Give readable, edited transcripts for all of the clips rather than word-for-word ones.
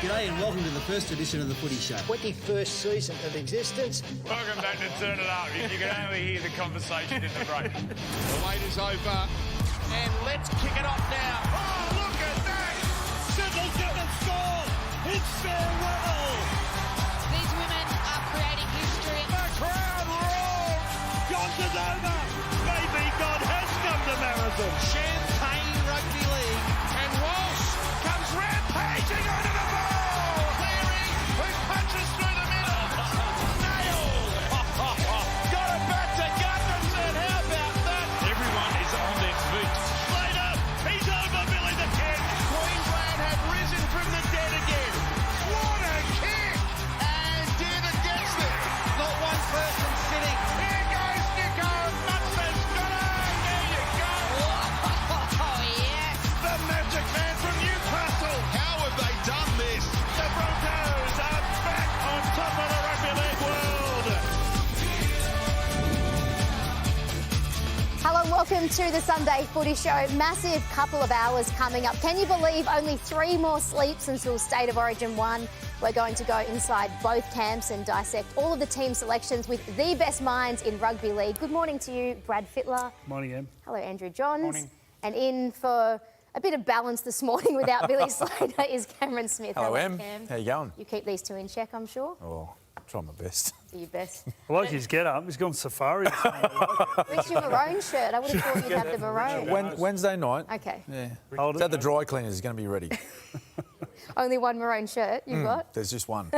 G'day and welcome to the first edition of the Footy Show. 21st season of existence. Welcome back to Turn It Up. You can only hear the conversation in the break. The wait is over, and let's kick it off now. Oh, look at that! Sybil didn't score. It's farewell. These women are creating history. The crowd roars. Johnson's over. Maybe God has come to Marathon. Champagne Rugby League. And Walsh comes rampaging onto the ball. Cleary, who punches through the middle. Nailed. Got it back to Gutherson. How about that? Everyone is on their feet. Slater, he's over Billy the Kid. Queensland have risen from the dead again. What a kick! And David gets there. Not one person sitting. Here goes Nico. Nutsman's got it. There you go. Oh, yes. The magic man from Newcastle. How have they done this? The Broncos are back on top of the rugby league world. Hello and welcome to the Sunday Footy Show. Massive couple of hours coming up. Can you believe only 3 more sleeps until State of Origin 1? We're going to go inside both camps and dissect all of the team selections with the best minds in rugby league. Good morning to you, Brad Fittler. Morning, Em. Hello, Andrew Johns. Morning. And in for a bit of balance this morning without Billy Slater is Cameron Smith. Hello, Em. Cam. How you going? You keep these two in check, I'm sure. Oh, try my best. Do your best. I like his get-up. He's gone safari. Where's your maroon shirt? I would have thought you'd have the maroon. Wednesday night. Okay. Yeah. Hold It's it. at the dry cleaners. It's going to be ready. Only one maroon shirt you've got. There's just one.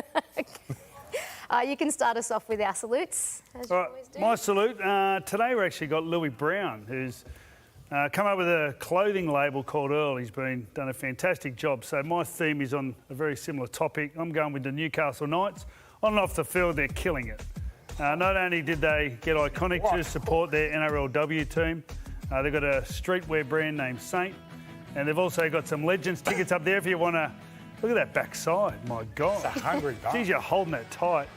You can start us off with our salutes, as you All always right, do. my salute. Today we actually got Louis Brown, who's come up with a clothing label called Earl. He's done a fantastic job. So my theme is on a very similar topic. I'm going with the Newcastle Knights. On and off the field, they're killing it. Not only did they get Iconic to support their NRLW team, they've got a streetwear brand named Saint, and they've also got some Legends tickets up there if you want to. Look at that backside, my God. It's a hungry bum. Geez, you're holding that tight.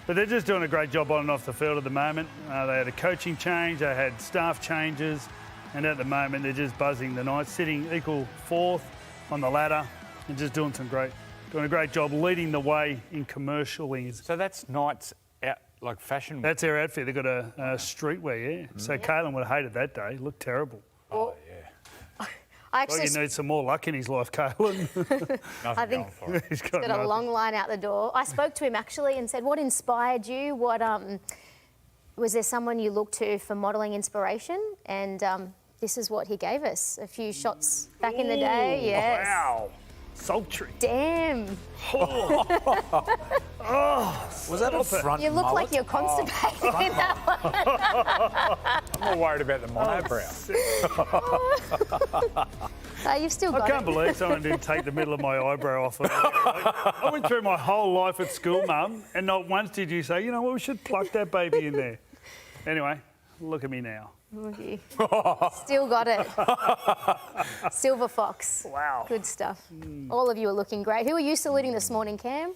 But they're just doing a great job on and off the field at the moment. They had a coaching change, they had staff changes, and at the moment they're just buzzing. The Knights sitting equal 4th on the ladder and just doing a great job leading the way in commercially. So that's Knights out, like fashion. That's their outfit. They've got a streetwear, yeah. So Kalen would have hated that day. It looked terrible. Oh, yeah. I Well, actually you need some more luck in his life, Kalen. Nothing think- going for it. He's got got a nothing. long line out the door. I spoke to him actually and said, what inspired you? What was there someone you looked to for modelling inspiration? And this is what he gave us. A few shots back in the day. Yes. Wow. Sultry. Damn. Was that a front You look mullet? like you're constipated in that one. I'm more worried about the monobrow. You've still got I can't it. believe someone didn't take the middle of my eyebrow off. I went through my whole life at school, Mum, and not once did you say, you know what, we should pluck that baby in there. Anyway, look at me now. Okay. Still got it. Silver Fox. Wow. Good stuff. All of you are looking great. Who are you saluting this morning, Cam?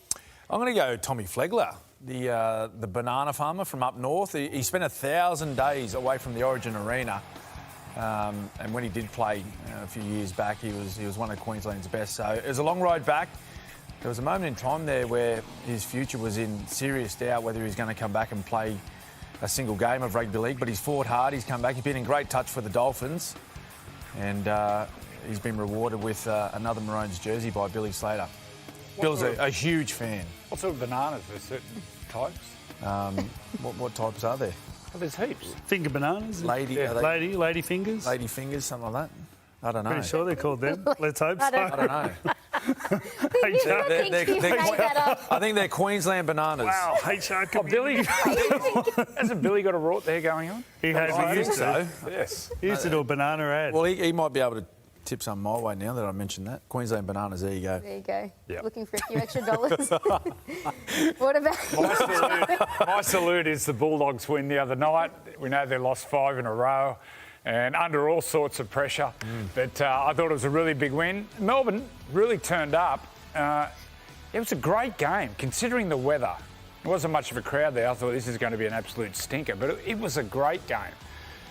I'm going to go Tommy Flegler, the banana farmer from up north. He spent 1,000 days away from the Origin Arena. And when he did play a few years back, he was one of Queensland's best. So it was a long ride back. There was a moment in time there where his future was in serious doubt whether he was going to come back and play a single game of rugby league, but he's fought hard. He's come back. He's been in great touch for the Dolphins, and he's been rewarded with another Maroons jersey by Billy Slater. Bill's a huge fan. What sort of bananas? There's certain types. What types are there? Well, there's heaps. Finger bananas? Lady Lady fingers? lady fingers, something like that. I don't know. Pretty sure they're called them. Let's hope so. I don't I don't know. You think you made that up? I think they're Queensland bananas. Wow, HR Oh, Billy, committee. hasn't Billy got a rort there going on? He has. I He think used to. so. Yes. He used to do a banana ad. Well, he might be able to tip some my way now that I mentioned that. Queensland bananas, there you go. There you go. Yep. Looking for a few extra dollars. What about... My salute is the Bulldogs win the other night. We know they lost 5 in a row and under all sorts of pressure. But I thought it was a really big win. Melbourne really turned up. It was a great game, considering the weather. There wasn't much of a crowd there. I thought this is going to be an absolute stinker, but it was a great game.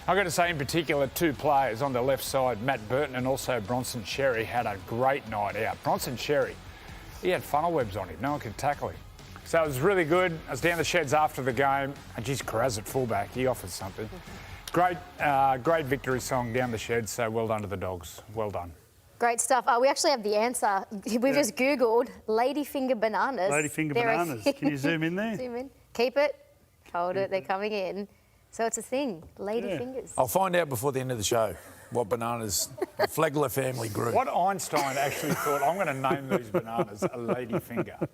I've got to say, in particular, 2 players on the left side, Matt Burton and also Bronson Xerri, had a great night out. Bronson Xerri, he had funnel webs on him. No one could tackle him. So it was really good. I was down the sheds after the game, and geez, Carraz at fullback, he offered something. Great victory song down the sheds, so well done to the Dogs. Well done. Great stuff. We actually have the answer. We've just Googled ladyfinger bananas. Ladyfinger bananas. Can you zoom in there? Zoom in. Keep it. Hold it. They're coming in. So it's a thing. Lady fingers. I'll find out before the end of the show what bananas the Flegler family grew. What Einstein actually thought, I'm going to name these bananas a ladyfinger.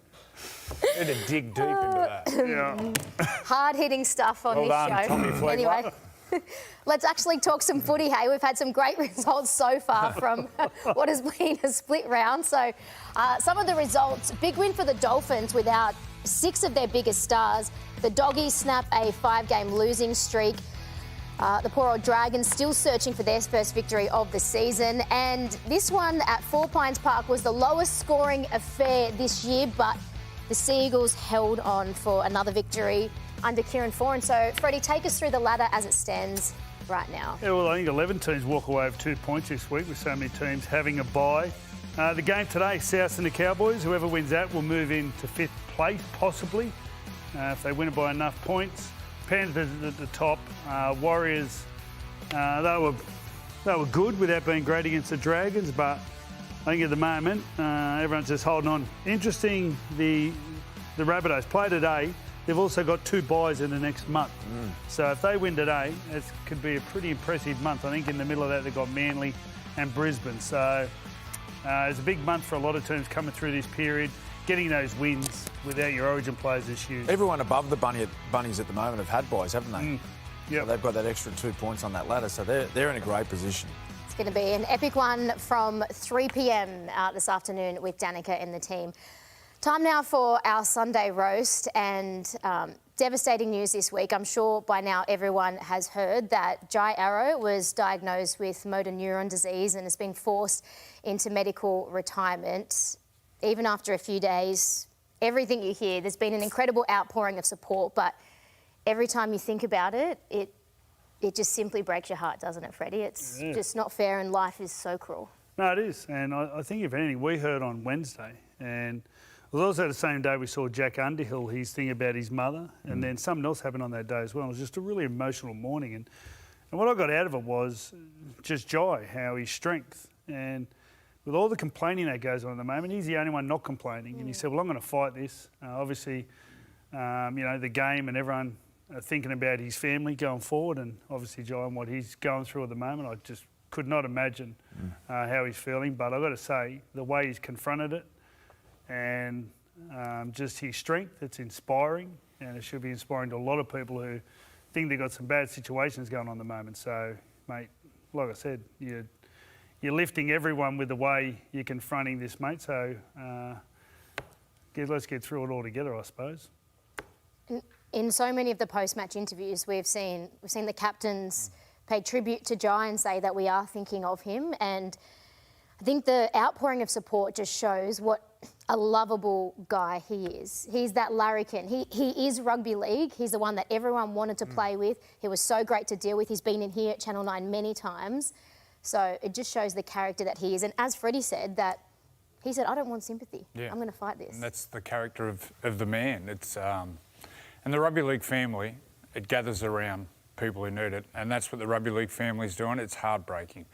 Had to dig deep into that. Yeah. Hard-hitting stuff on Well this done, show. Tommy Flegler. Anyway, let's actually talk some footy, hey. We've had some great results so far from what has been a split round. So some of the results, big win for the Dolphins without 6 of their biggest stars. The Doggies snap a 5-game losing streak. The poor old Dragons still searching for their first victory of the season. And this one at Four Pines Park was the lowest scoring affair this year, but the Seagulls held on for another victory under Kieran Foran. So, Freddie, take us through the ladder as it stands right now. Yeah, well, I think 11 teams walk away with 2 points this week with so many teams having a bye. The game today, South and the Cowboys. Whoever wins that will move into 5th place, possibly, if they win it by enough points. Panthers at the top. Warriors, they were good without being great against the Dragons, but I think at the moment everyone's just holding on. Interesting, the Rabbitohs play today. They've also got 2 byes in the next month. So if they win today, it could be a pretty impressive month. I think in the middle of that they've got Manly and Brisbane. So it's a big month for a lot of teams coming through this period. Getting those wins without your origin players is huge. Everyone above the Bunnies at the moment have had buys, haven't they? Yeah, so they've got that extra 2 points on that ladder, so they're in a great position. It's going to be an epic one from 3 p.m. This afternoon with Danica and the team. Time now for our Sunday roast, and devastating news this week. I'm sure by now everyone has heard that Jai Arrow was diagnosed with motor neuron disease and has been forced into medical retirement. Even after a few days, everything you hear, there's been an incredible outpouring of support, but every time you think about it, it just simply breaks your heart, doesn't it, Freddie? It's just not fair, and life is so cruel. No, it is. And I think, if anything, we heard on Wednesday, and it was also the same day we saw Jack Underhill, his thing about his mother, and then something else happened on that day as well. It was just a really emotional morning. And what I got out of it was just Jai, how his strength. And with all the complaining that goes on at the moment, he's the only one not complaining. And he said, well, I'm going to fight this. Obviously, the game and everyone are thinking about his family going forward, and obviously Jai and what he's going through at the moment. I just could not imagine how he's feeling. But I've got to say, the way he's confronted it and just his strength, it's inspiring. And it should be inspiring to a lot of people who think they've got some bad situations going on at the moment. So, mate, like I said, you're lifting everyone with the way you're confronting this, mate. So let's get through it all together, I suppose. In so many of the post-match interviews, we've seen the captains pay tribute to Jai and say that we are thinking of him. And I think the outpouring of support just shows what a lovable guy he is. He's that larrikin. He is rugby league. He's the one that everyone wanted to play with. He was so great to deal with. He's been in here at Channel 9 many times. So it just shows the character that he is. And as Freddie said, he said, I don't want sympathy. Yeah. I'm going to fight this. And that's the character of the man. It's and the rugby league family, it gathers around people who need it. And that's what the rugby league family's doing. It's heartbreaking.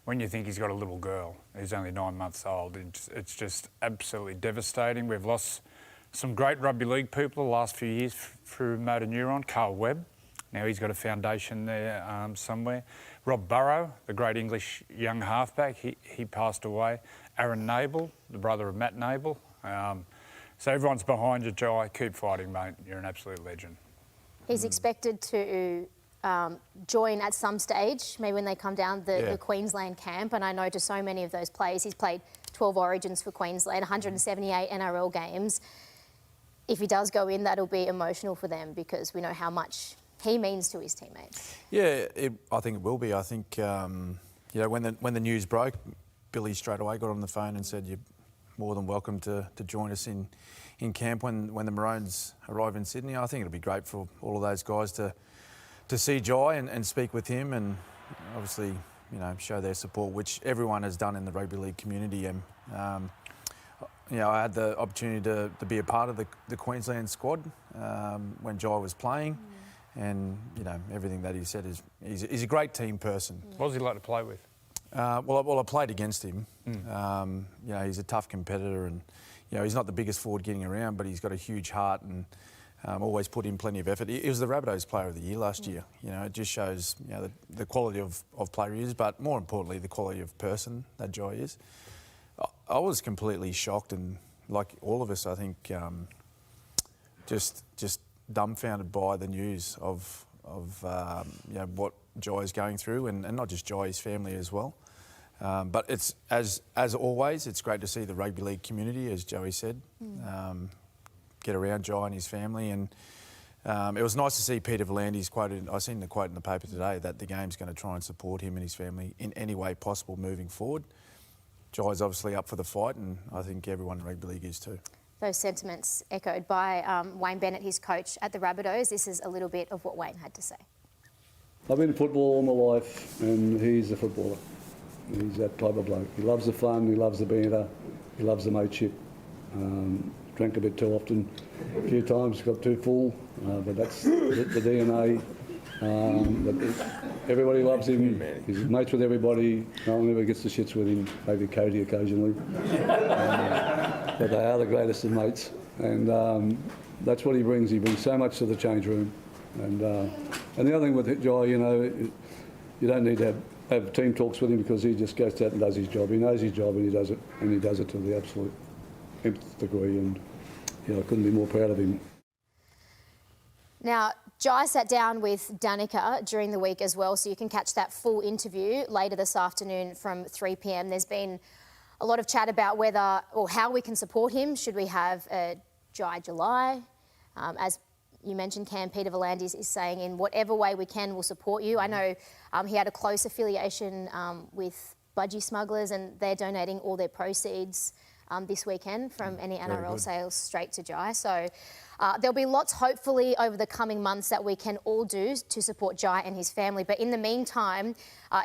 When you think he's got a little girl, he's only 9 months old, it's just absolutely devastating. We've lost some great rugby league people the last few years through motor neuron. Carl Webb, now he's got a foundation there somewhere. Rob Burrow, the great English young halfback, he passed away. Aaron Nable, the brother of Matt Nable. So everyone's behind you, Jai. Keep fighting, mate. You're an absolute legend. He's expected to join at some stage, maybe when they come down the Queensland camp. And I know to so many of those players, he's played 12 origins for Queensland, 178 NRL games. If he does go in, that'll be emotional for them because we know how much he means to his teammates. Yeah, I think it will be. I think, when the news broke, Billy straight away got on the phone and said, you're more than welcome to join us in camp when the Maroons arrive in Sydney. I think it'll be great for all of those guys to see Jai and speak with him and obviously, show their support, which everyone has done in the rugby league community. And I had the opportunity to be a part of the Queensland squad when Jai was playing, and everything that he said is he's a great team person. What was he like to play with? Well, I played against him. He's a tough competitor, and he's not the biggest forward getting around, but he's got a huge heart and always put in plenty of effort. He was the Rabbitohs Player of the Year last year. It just shows the quality of player he is, but more importantly, the quality of person that Jai is. I was completely shocked, and like all of us, I think, just dumbfounded by the news of what Jai is going through, and not just Jai, his family as well. But it's as always, it's great to see the rugby league community, as Joey said, get around Jai and his family, and it was nice to see Peter Volandi's quoted. I seen the quote in the paper today that the game's going to try and support him and his family in any way possible moving forward. Jai's obviously up for the fight, and I think everyone in rugby league is too. Those sentiments echoed by Wayne Bennett, his coach at the Rabbitohs. This is a little bit of what Wayne had to say. I've been in football all my life, and he's a footballer. He's that type of bloke. He loves the fun, he loves the banter, he loves the mateship. Drank a bit too often, a few times, got too full, but that's the DNA. But everybody loves him. He's mates with everybody. No one ever gets the shits with him. Maybe Cody occasionally. But they are the greatest of mates, and that's what he brings. He brings so much to the change room. And the other thing with Jai, you don't need to have team talks with him because he just goes out and does his job. He knows his job and he does it to the absolute nth degree, and I couldn't be more proud of him. Now, Jai sat down with Danica during the week as well, so you can catch that full interview later this afternoon from 3 p.m. There's been a lot of chat about whether or how we can support him. Should we have a Jai July? As you mentioned, Cam, Peter Volandis is saying in whatever way we can, we'll support you. I know he had a close affiliation with Budgie Smugglers, and they're donating all their proceeds this weekend from any NRL sales straight to Jai. So there'll be lots, hopefully, over the coming months that we can all do to support Jai and his family. But in the meantime,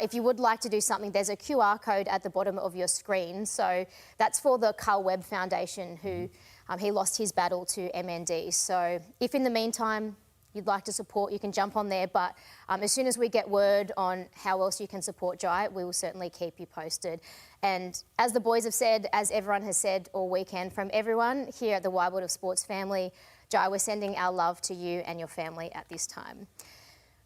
if you would like to do something, there's a QR code at the bottom of your screen. So that's for the Carl Webb Foundation, who he lost his battle to MND. So if in the meantime you'd like to support, you can jump on there. But as soon as we get word on how else you can support Jai, we will certainly keep you posted. And as the boys have said, as everyone has said all weekend, from everyone here at the Wide World of Sports family, Jai, we're sending our love to you and your family at this time.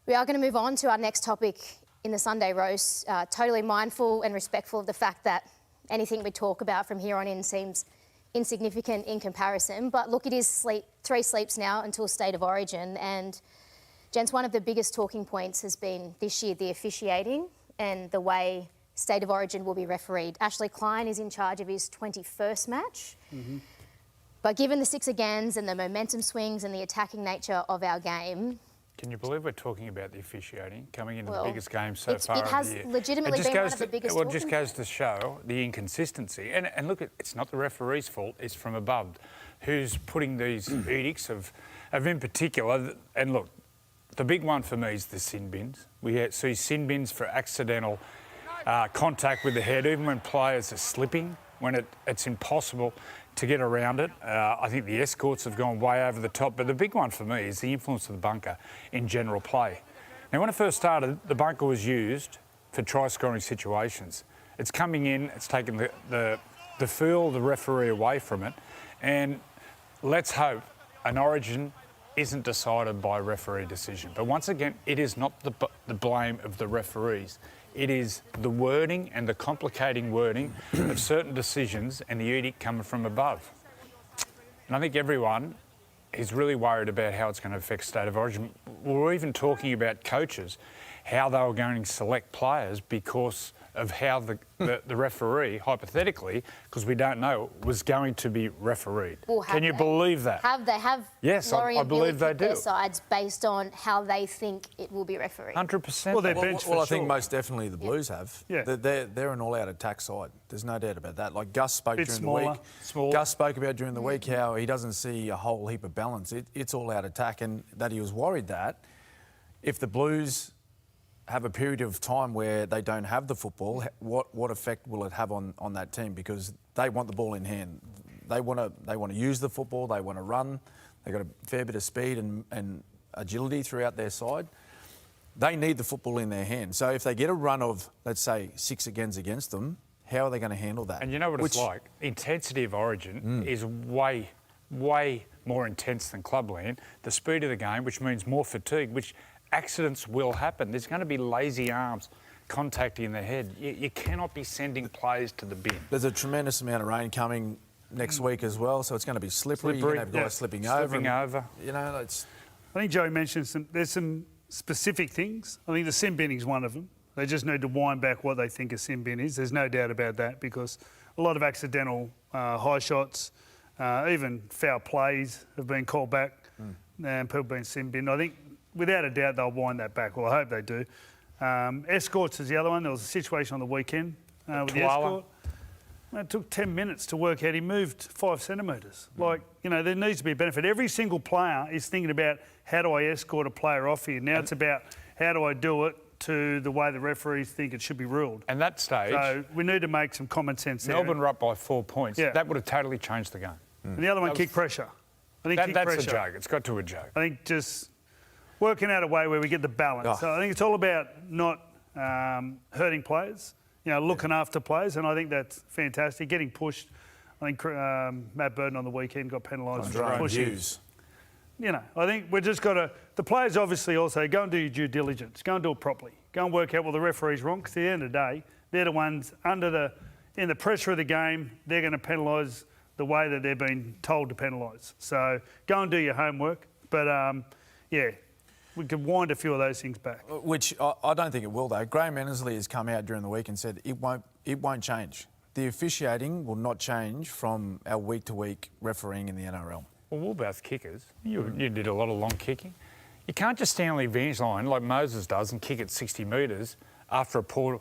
We are going to move on to our next topic in the Sunday Roast, totally mindful and respectful of the fact that anything we talk about from here on in seems insignificant in comparison. But look, it is 3 sleeps now until State of Origin. And, gents, one of the biggest talking points has been this year the officiating and the way State of Origin will be refereed. Ashley Klein is in charge of his 21st match. But given the 6 agains and the momentum swings and the attacking nature of our game... Can you believe we're talking about the officiating coming into the biggest game so far It has of the year? legitimately been one of the biggest Well, it just goes to show the inconsistency. And look, it's not the referee's fault, it's from above. Who's putting these edicts of in particular... And look, the big one for me is the sin bins. We see sin bins for accidental contact with the head, even when players are slipping, when it's impossible to get around it. I think the escorts have gone way over the top, but the big one for me is the influence of the bunker in general play. Now, when it first started, the bunker was used for try-scoring situations. It's coming in, it's taken the feel of the referee away from it, and let's hope an Origin isn't decided by referee decision. But once again, it is not the blame of the referees. It is the wording and the complicating wording of certain decisions and the edict coming from above. And I think everyone is really worried about how it's going to affect State of Origin. We're even talking about coaches, how they were going to select players because of how the referee, hypothetically, because we don't know, was going to be refereed. Well, Can you believe that? Yes, Laurie I and believe Billy they pick their do. sides based on how they think it will be refereed. 100%. Well, they're benched for I think sure. most definitely the Blues have. Yeah. They're an all-out attack side. There's no doubt about that. Like Gus spoke Bit during smaller. the week. Gus spoke about during the week how he doesn't see a whole heap of balance. It's all-out attack, and that he was worried that if the Blues have a period of time where they don't have the football, what effect will it have on that team? Because they want the ball in hand. they want to use the football. They want to run. They've got a fair bit of speed and agility throughout their side. They need the football in their hand. So if they get a run of, let's say, 6 against them, how are they going to handle that? And you know what it's like? Intensity of Origin is way, way more intense than Clubland. The speed of the game, which means more fatigue, which accidents will happen. There's going to be lazy arms contacting the head. You cannot be sending players to the bin. There's a tremendous amount of rain coming next week as well, so it's going to be slippery. You're going to have guys slipping over. You know, it's... I think Joey mentioned there's some specific things. I think the sin binning is one of them. They just need to wind back what they think a sin bin is. There's no doubt about that, because a lot of accidental high shots, even foul plays have been called back and people being sin binned. I think without a doubt they'll wind that back. Well, I hope they do. Escorts is the other one. There was a situation on the weekend with the escort. It took 10 minutes to work out. He moved 5 centimetres. Like, you know, there needs to be a benefit. Every single player is thinking about, how do I escort a player off here? Now it's about, how do I do it to the way the referees think it should be ruled? And that stage... So we need to make some common sense there. Melbourne were up by 4 points. Yeah. That would have totally changed the game. And the other one, kick pressure. I think kick that's pressure. a joke. It's got to a joke. I think just working out a way where we get the balance. So I think it's all about not hurting players, you know, looking after players, and I think that's fantastic. Getting pushed. I think Matt Burton on the weekend got penalised for pushing. You know, I think we've just got to... The players obviously also go and do your due diligence. Go and do it properly. Go and work out what the referee's wrong, because at the end of the day, they're the ones in the pressure of the game, they're going to penalise the way that they're being told to penalise. So go and do your homework. But, yeah, we could wind a few of those things back. Which I don't think it will, though. Graham Ennersley has come out during the week and said it won't change. The officiating will not change from our week-to-week refereeing in the NRL. Well, what about kickers? You did a lot of long kicking. You can't just stand on the advantage line like Moses does and kick it 60 metres after a poor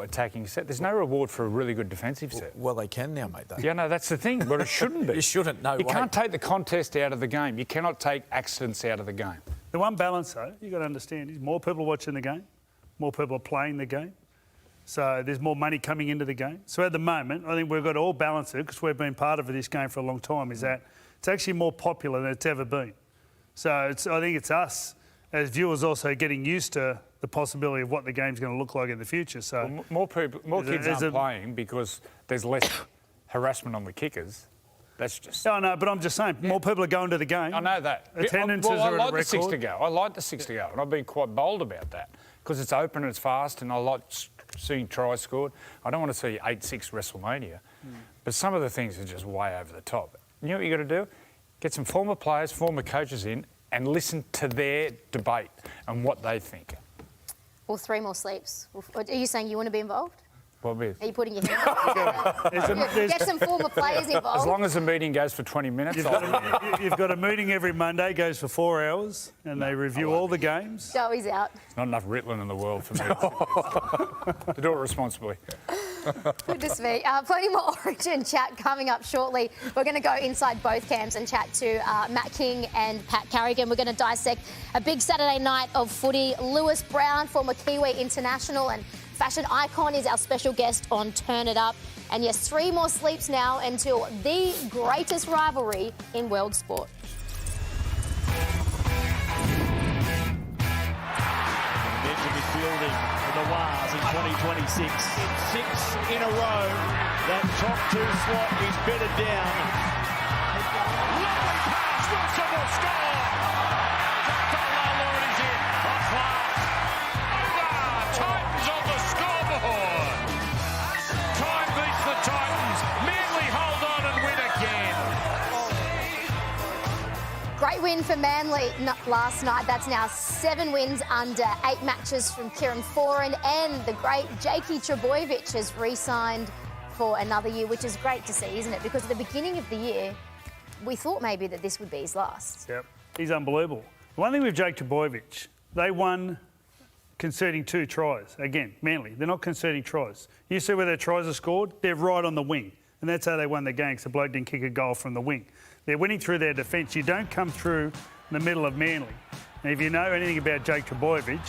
attacking set. There's no reward for a really good defensive set. Well, they can now, mate. Yeah, no, that's the thing, but it shouldn't be. You shouldn't, no way. You can't take the contest out of the game. You cannot take accidents out of the game. The one balance, though, you've got to understand, is more people are watching the game, more people are playing the game. So there's more money coming into the game. So at the moment, I think we've got to all balance it, because we've been part of this game for a long time, is that it's actually more popular than it's ever been. So I think it's us as viewers also getting used to the possibility of what the game's going to look like in the future. So more kids aren't playing because there's less harassment on the kickers. That's just... No, but I'm just saying, more people are going to the game. I know that. Attendances are at a record. The 6 to go. I like the 6 to go, and I've been quite bold about that, because it's open and it's fast, and I like seeing tries scored. I don't want to see 8-6 WrestleMania, but some of the things are just way over the top. You know what you got to do? Get some former players, former coaches in, and listen to their debate and what they think. Or 3 more sleeps. Are you saying you want to be involved? What with? Are you putting your hand up? Get some former players involved. As long as the meeting goes for 20 minutes. You've got a meeting every Monday, goes for 4 hours, and they review all the games. Joey's out. There's not enough Ritalin in the world for me to do it responsibly. Goodness me. Plenty more Origin chat coming up shortly. We're going to go inside both camps and chat to Matt King and Pat Carrigan. We're going to dissect a big Saturday night of footy. Lewis Brown, former Kiwi international and fashion icon, is our special guest on Turn It Up. And yes, 3 more sleeps now until the greatest rivalry in world sport. Benjamin fielding for the Wars in 2026. It's 6 in a row. That top 2 slot is bedded down. Lovely pass. Wilson will score. Lord is in. Off last. Titans on the scoreboard. Time beats the Titans. Manly hold on and win again. Great win for Manly last night. That's now 7 wins under 8 matches from Kieran Foran, and the great Jakey Trbojevic has re-signed for another year, which is great to see, isn't it? Because at the beginning of the year, we thought maybe that this would be his last. Yep, he's unbelievable. The one thing with Jake Trbojevic, they won conceding 2 tries. Again, Manly, they're not conceding tries. You see where their tries are scored? They're right on the wing. And that's how they won the game, because the bloke didn't kick a goal from the wing. They're winning through their defence. You don't come through the middle of Manly. And if you know anything about Jake Trbojevic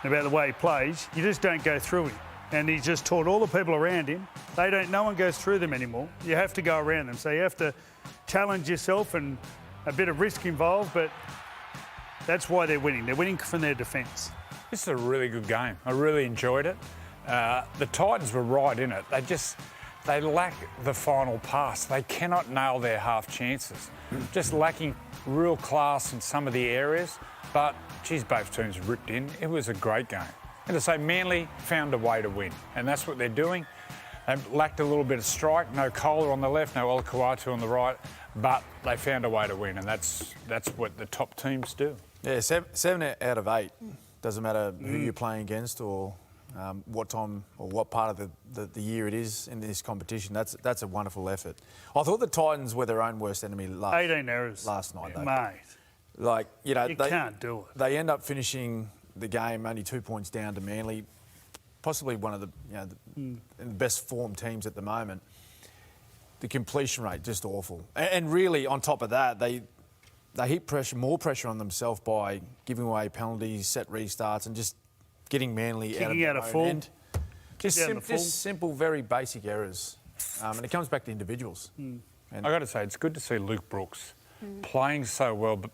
and about the way he plays, you just don't go through him. And he's just taught all the people around him. No one goes through them anymore. You have to go around them. So you have to challenge yourself and a bit of risk involved, but that's why they're winning. They're winning from their defence. This is a really good game. I really enjoyed it. The Titans were right in it. They lack the final pass. They cannot nail their half chances. Just lacking real class in some of the areas. But, geez, both teams ripped in. It was a great game. And to say Manly found a way to win. And that's what they're doing. They lacked a little bit of strike. No Kohler on the left, no Olakau'atu on the right. But they found a way to win. And that's what the top teams do. Yeah, 7 out of 8. Doesn't matter who you're playing against or what time or what part of the year it is in this competition. That's a wonderful effort. I thought the Titans were their own worst enemy 18 errors last night, though. Mate. Like, you know, You can't do it. They end up finishing the game only 2 points down to Manly, possibly one of the best formed teams at the moment. The completion rate just awful, and really on top of that, they heap more pressure on themselves by giving away penalties, set restarts, and just getting Manly Kicking out of of their own full. end. Just simple, very basic errors, and it comes back to individuals. I got to say, it's good to see Luke Brooks playing so well, but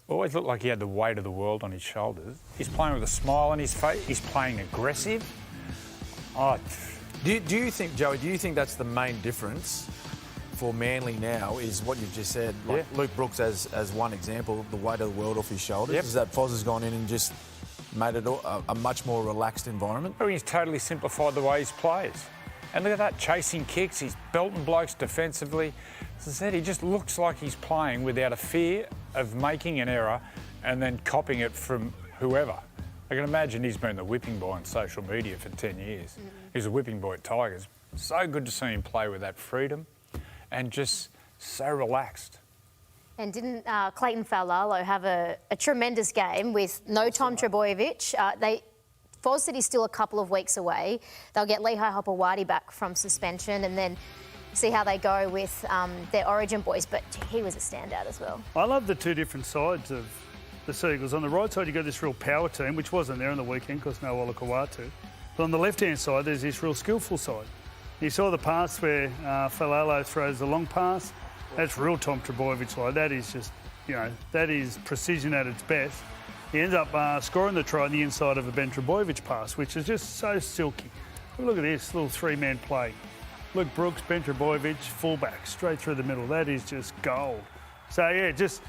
always looked like he had the weight of the world on his shoulders. He's playing with a smile on his face. He's playing aggressive. Do you think, Joey, that's the main difference for Manly now is what you've just said? Like Luke Brooks as one example, the weight of the world off his shoulders. Is that Foz has gone in and just made it a much more relaxed environment? Oh, he's totally simplified the way he plays. And look at that, chasing kicks, he's belting blokes defensively. As I said, he just looks like he's playing without a fear of making an error and then copying it from whoever. I can imagine he's been the whipping boy on social media for 10 years. He's a whipping boy at Tigers. So good to see him play with that freedom and just so relaxed. And didn't Clayton Faulalo have a tremendous game with no Tom Trbojevic? Foz said he's still a couple of weeks away. They'll get Lehigh Hopewadi back from suspension and then see how they go with their Origin boys. But he was a standout as well. I love the two different sides of the Seagulls. On the right side, you've got this real power team, which wasn't there on the weekend because no Olakau'atu. But on the left-hand side, there's this real skillful side. You saw the pass where Faulalo throws the long pass. That's real Tom Trbojevic like. That is just, that is precision at its best. He ends up scoring the try on the inside of a Ben Trbojevic pass, which is just so silky. But look at this little three-man play. Luke Brooks, Ben Trbojevic, fullback, straight through the middle. That is just gold. So, yeah, just...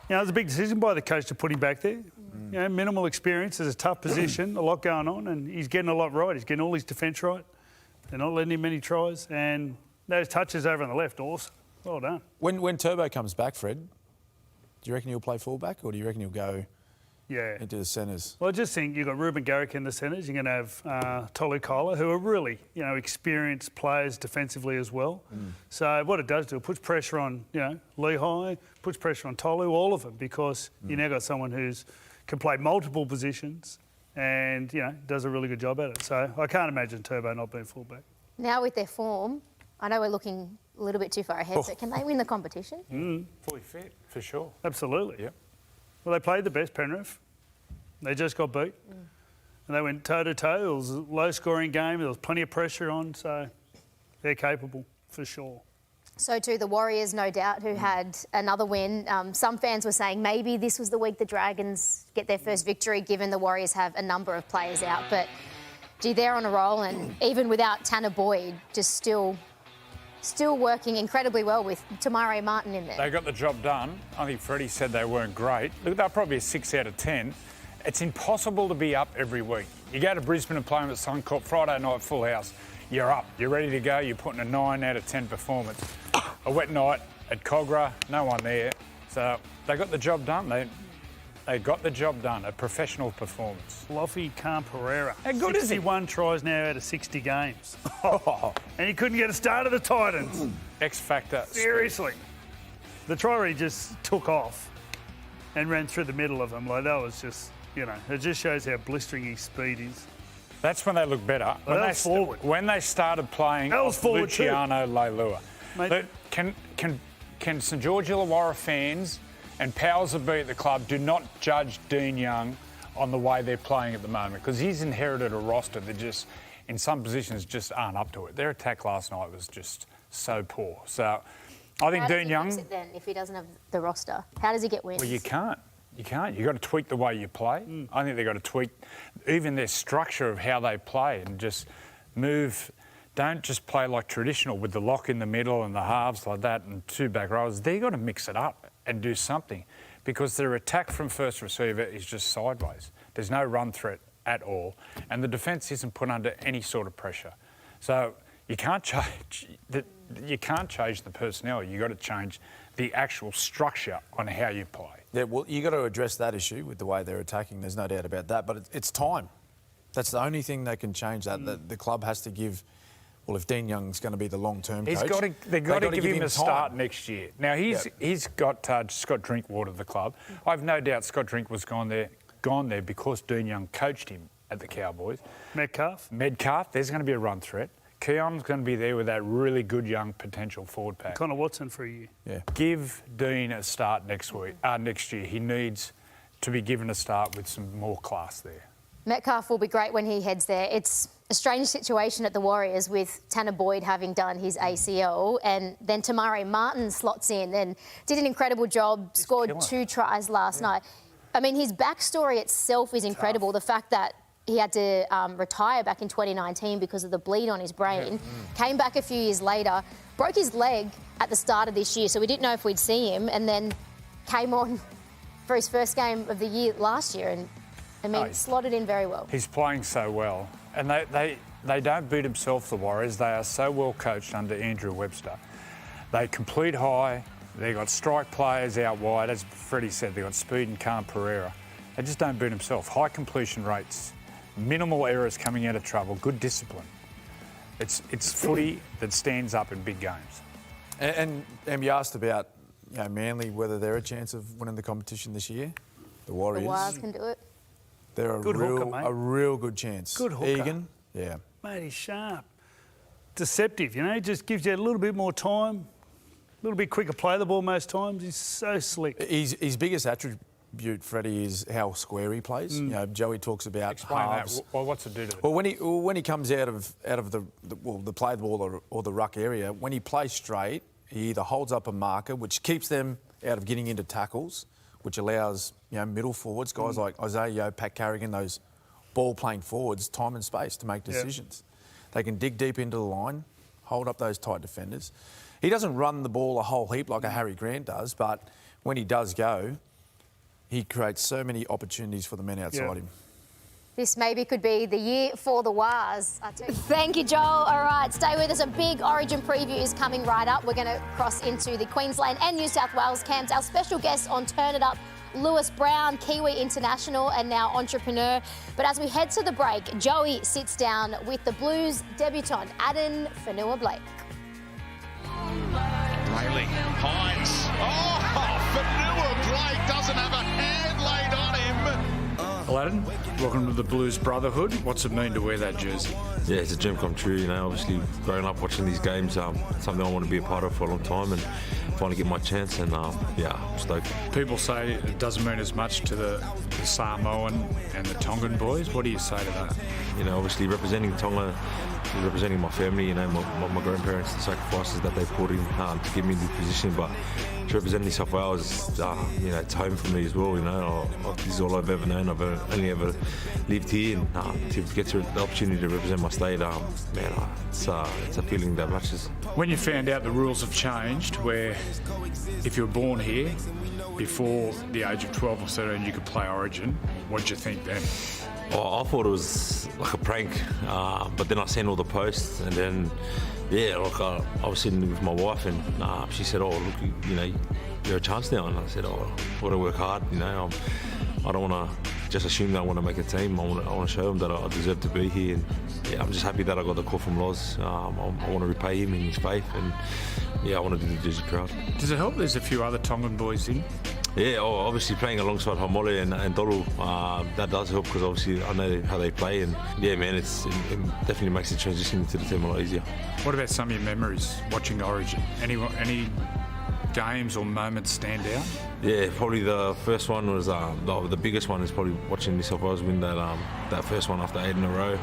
it was a big decision by the coach to put him back there. Minimal experience, it's a tough position, a lot going on, and he's getting a lot right. He's getting all his defence right. They're not letting him many tries, and those touches over on the left, awesome. Well done. When Turbo comes back, Fred, do you reckon he'll play fullback, or do you reckon he'll go into the centres? Well, I just think you've got Ruben Garrick in the centres. You're going to have Tolu Kola, who are really, experienced players defensively as well. So what it does do, it puts pressure on, Lehigh, puts pressure on Tolu, all of them, because you now got someone who's can play multiple positions and, does a really good job at it. So I can't imagine Turbo not being fullback. Now with their form, I know we're looking a little bit too far ahead, but can they win the competition? Fully fit, for sure. Absolutely. Yep. Well, they played the best, Penrith. They just got beat. And they went toe-to-toe. It was a low-scoring game. There was plenty of pressure on, so they're capable, for sure. So too, the Warriors, no doubt, who had another win. Some fans were saying maybe this was the week the Dragons get their first victory, given the Warriors have a number of players out. But, gee, they're on a roll, and even without Tanner Boyd, just still working incredibly well with Tamare Martin in there. They got the job done. I think Freddy said they weren't great. Look, they're probably a 6 out of 10. It's impossible to be up every week. You go to Brisbane and play them at Suncorp, Friday night, full house. You're up. You're ready to go. You're putting a 9 out of 10 performance. A wet night at Cogra, no one there. So they got the job done. They got the job done. A professional performance. Loffy Khan-Pereira. How good is he? 61 tries now out of 60 games. And he couldn't get a start of the Titans. X Factor. Seriously. The try where he just took off and ran through the middle of them. Like, that was just, it just shows how blistering his speed is. That's when they look better. When they started playing Luciano Leilua. Look, can St George Illawarra fans and powers that be at the club do not judge Dean Young on the way they're playing at the moment because he's inherited a roster that just, in some positions, just aren't up to it. Their attack last night was just so poor. So I think Dean Young... How does he fix it then if he doesn't have the roster? How does he get wins? Well, you can't. You can't. You've got to tweak the way you play. I think they've got to tweak even their structure of how they play and just move. Don't just play like traditional with the lock in the middle and the halves like that and two back rows. They've got to mix it up and do something because their attack from first receiver is just sideways. There's no run threat at all and the defence isn't put under any sort of pressure. So you can't change the personnel. You've got to change the actual structure on how you play. Yeah, well, you got to address that issue with the way they're attacking. There's no doubt about that. But it's time. That's the only thing that can change that. The club has to give. Well, if Dean Young's going to be the long-term coach, they've got to give him a start next year. Now he's got Scott Drinkwater, the club. I've no doubt Scott Drink was gone there because Dean Young coached him at the Cowboys. Metcalf. There's going to be a run threat. Keon's going to be there with that really good young potential forward pack. Connor Watson for a year. Yeah. Give Dean a start next year. He needs to be given a start with some more class there. Metcalf will be great when he heads there. It's a strange situation at the Warriors with Tanner Boyd having done his ACL and then Tamari Martin slots in and did an incredible job, scored 2 tries last night. I mean, his backstory itself is incredible. The fact that he had to retire back in 2019 because of the bleed on his brain, came back a few years later, broke his leg at the start of this year, so we didn't know if we'd see him, and then came on for his first game of the year last year and slotted in very well. He's playing so well. And they don't beat themselves, the Warriors. They are so well coached under Andrew Webster. They complete high. They've got strike players out wide. As Freddy said, they've got speed and Khan Pereira. They just don't beat themselves. High completion rates, minimal errors coming out of trouble, good discipline. It's footy that stands up in big games. And you asked about Manly, whether they're a chance of winning the competition this year. The Warriors. The Warriors can do it. They're a real good chance. Good hooker. Egan, yeah. Mate, he's sharp. Deceptive, He just gives you a little bit more time, a little bit quicker play the ball most times. He's so slick. His biggest attribute, Freddie, is how square he plays. Joey talks about Explain halves. that. Well, what's it do to it? Well, when he comes out of the play the ball or the ruck area, when he plays straight, he either holds up a marker, which keeps them out of getting into tackles, which allows middle forwards, guys like Isaiah Yeo, Pat Carrigan, those ball-playing forwards, time and space to make decisions. They can dig deep into the line, hold up those tight defenders. He doesn't run the ball a whole heap like a Harry Grant does, but when he does go, he creates so many opportunities for the men outside him. This maybe could be the year for the Wars. Thank you, Joel. All right, stay with us. A big Origin preview is coming right up. We're going to cross into the Queensland and New South Wales camps. Our special guest on Turn It Up, Lewis Brown, Kiwi international and now entrepreneur. But as we head to the break, Joey sits down with the Blues debutant, Aden Fanua-Blake. Railing, Hines. Oh, Fanua-Blake doesn't have a hand laid on him. Aladdin, welcome to the Blues Brotherhood. What's it mean to wear that jersey? Yeah, it's a dream come true, obviously growing up watching these games, something I want to be a part of for a long time and finally get my chance and I'm stoked. People say it doesn't mean as much to the Samoan and the Tongan boys. What do you say to that? Obviously representing Tonga, representing my family, my grandparents, the sacrifices that they put in to give me the position, but to represent New South Wales, it's home for me as well. This is all I've ever known. I've only ever lived here, and to get the opportunity to represent my state, it's a feeling that matches. When you found out the rules have changed, where if you were born here before the age of 12 or 13, you could play Origin, what did you think then? I thought it was like a prank, but then I seen all the posts, and then I was sitting with my wife, and she said, "Oh, look, you're a chance now." And I said, "Oh, I want to work hard. I don't want to just assume that I want to make a team. I want to show them that I deserve to be here." And I'm just happy that I got the call from Loz. I want to repay him in his faith, and I want to do the jersey proud. Does it help? There's a few other Tongan boys in. Yeah, obviously playing alongside Hamole and Dolu, that does help because obviously I know how they play, and it definitely makes the transition to the team a lot easier. What about some of your memories watching Origin? Any games or moments stand out? Yeah, probably the first one was the biggest one is probably watching New South Wales win that first one after 8 in a row.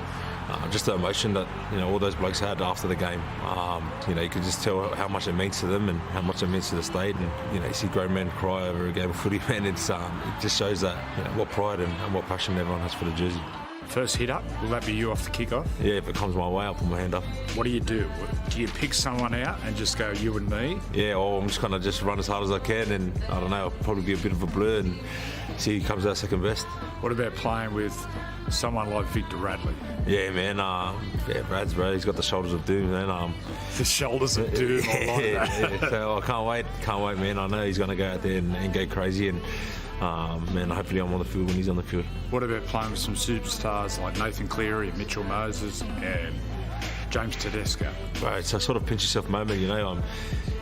Just the emotion that all those blokes had after the game. You could just tell how much it means to them and how much it means to the state. And you see grown men cry over a game of footy, man. It just shows that what pride and what passion everyone has for the jersey. First hit up, will that be you off the kick-off? Yeah, if it comes my way, I'll put my hand up. What do you do? Do you pick someone out and just go, you and me? Yeah, or I'm just going to just run as hard as I can, and I don't know, I'll probably be a bit of a blur and see who comes out second best. What about playing with someone like Victor Radley? Yeah, man. Brad's he's got the shoulders of doom, man. The shoulders of doom, I like that. Yeah. So I can't wait, man. I know he's going to go out there and go crazy, and man, hopefully I'm on the field when he's on the field. What about playing with some superstars like Nathan Cleary, Mitchell Moses and James Tedesco? Right, it's a sort of pinch yourself moment,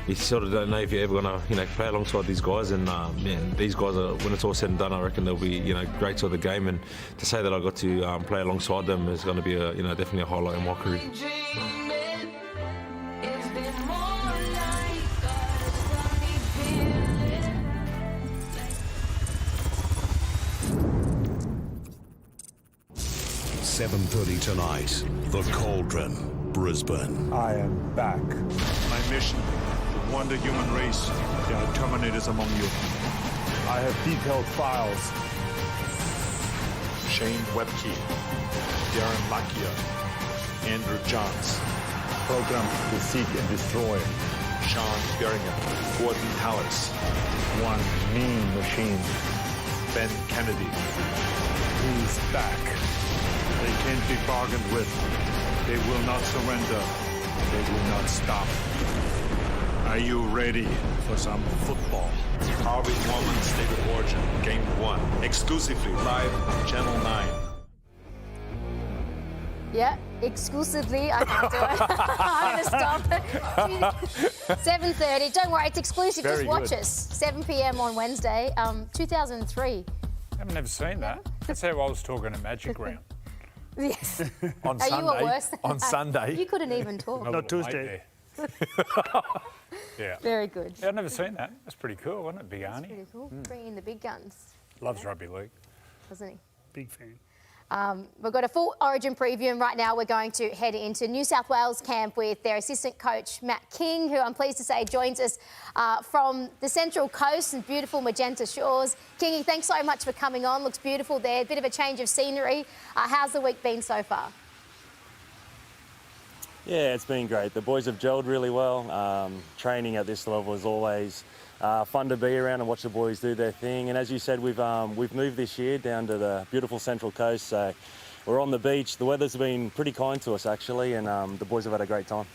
you sort of don't know if you're ever going to play alongside these guys, and man, these guys are, when it's all said and done, I reckon they'll be great to the game, and to say that I got to play alongside them is going to be definitely a highlight in my career. .30 tonight, The Cauldron, Brisbane. I am back. My mission, to warn the human race, there are Terminators among you. I have detailed files. Shane Webke, Darren Lakia, Andrew Johns. Program to seek and destroy. Sean Beringer, Gordon Tallis. One mean machine. Ben Kennedy. Who's back? They can't be bargained with. They will not surrender. They will not stop. Are you ready for some football? Harvey Norman State of Origin, Game 1, exclusively live on Channel 9. Yeah, exclusively. I can't do it. I'm going to stop. 7:30. Don't worry, it's exclusive. Very Just watch good. us. 7 p.m. on Wednesday. 2003. I've never seen that. That's how I was talking at Magic Round. Yes. On Are Sunday. you were worse than On that? Sunday. You couldn't even talk. Not Tuesday. Yeah. Very good. Yeah, I've never seen that. That's pretty cool, wasn't it, Big Arnie? Pretty cool. Bring in the big guns, Loves rugby league. doesn't he? Big fan. We've got a full Origin preview, and right now we're going to head into New South Wales camp with their assistant coach, Matt King, who I'm pleased to say joins us from the Central Coast and beautiful Magenta Shores. Kingy, thanks so much for coming on. Looks beautiful there. A bit of a change of scenery. How's the week been so far? Yeah, it's been great. The boys have gelled really well. Training at this level is always fun to be around and watch the boys do their thing. And as you said, we've moved this year down to the beautiful Central Coast. So we're on the beach. The weather's been pretty kind to us, actually, and the boys have had a great time.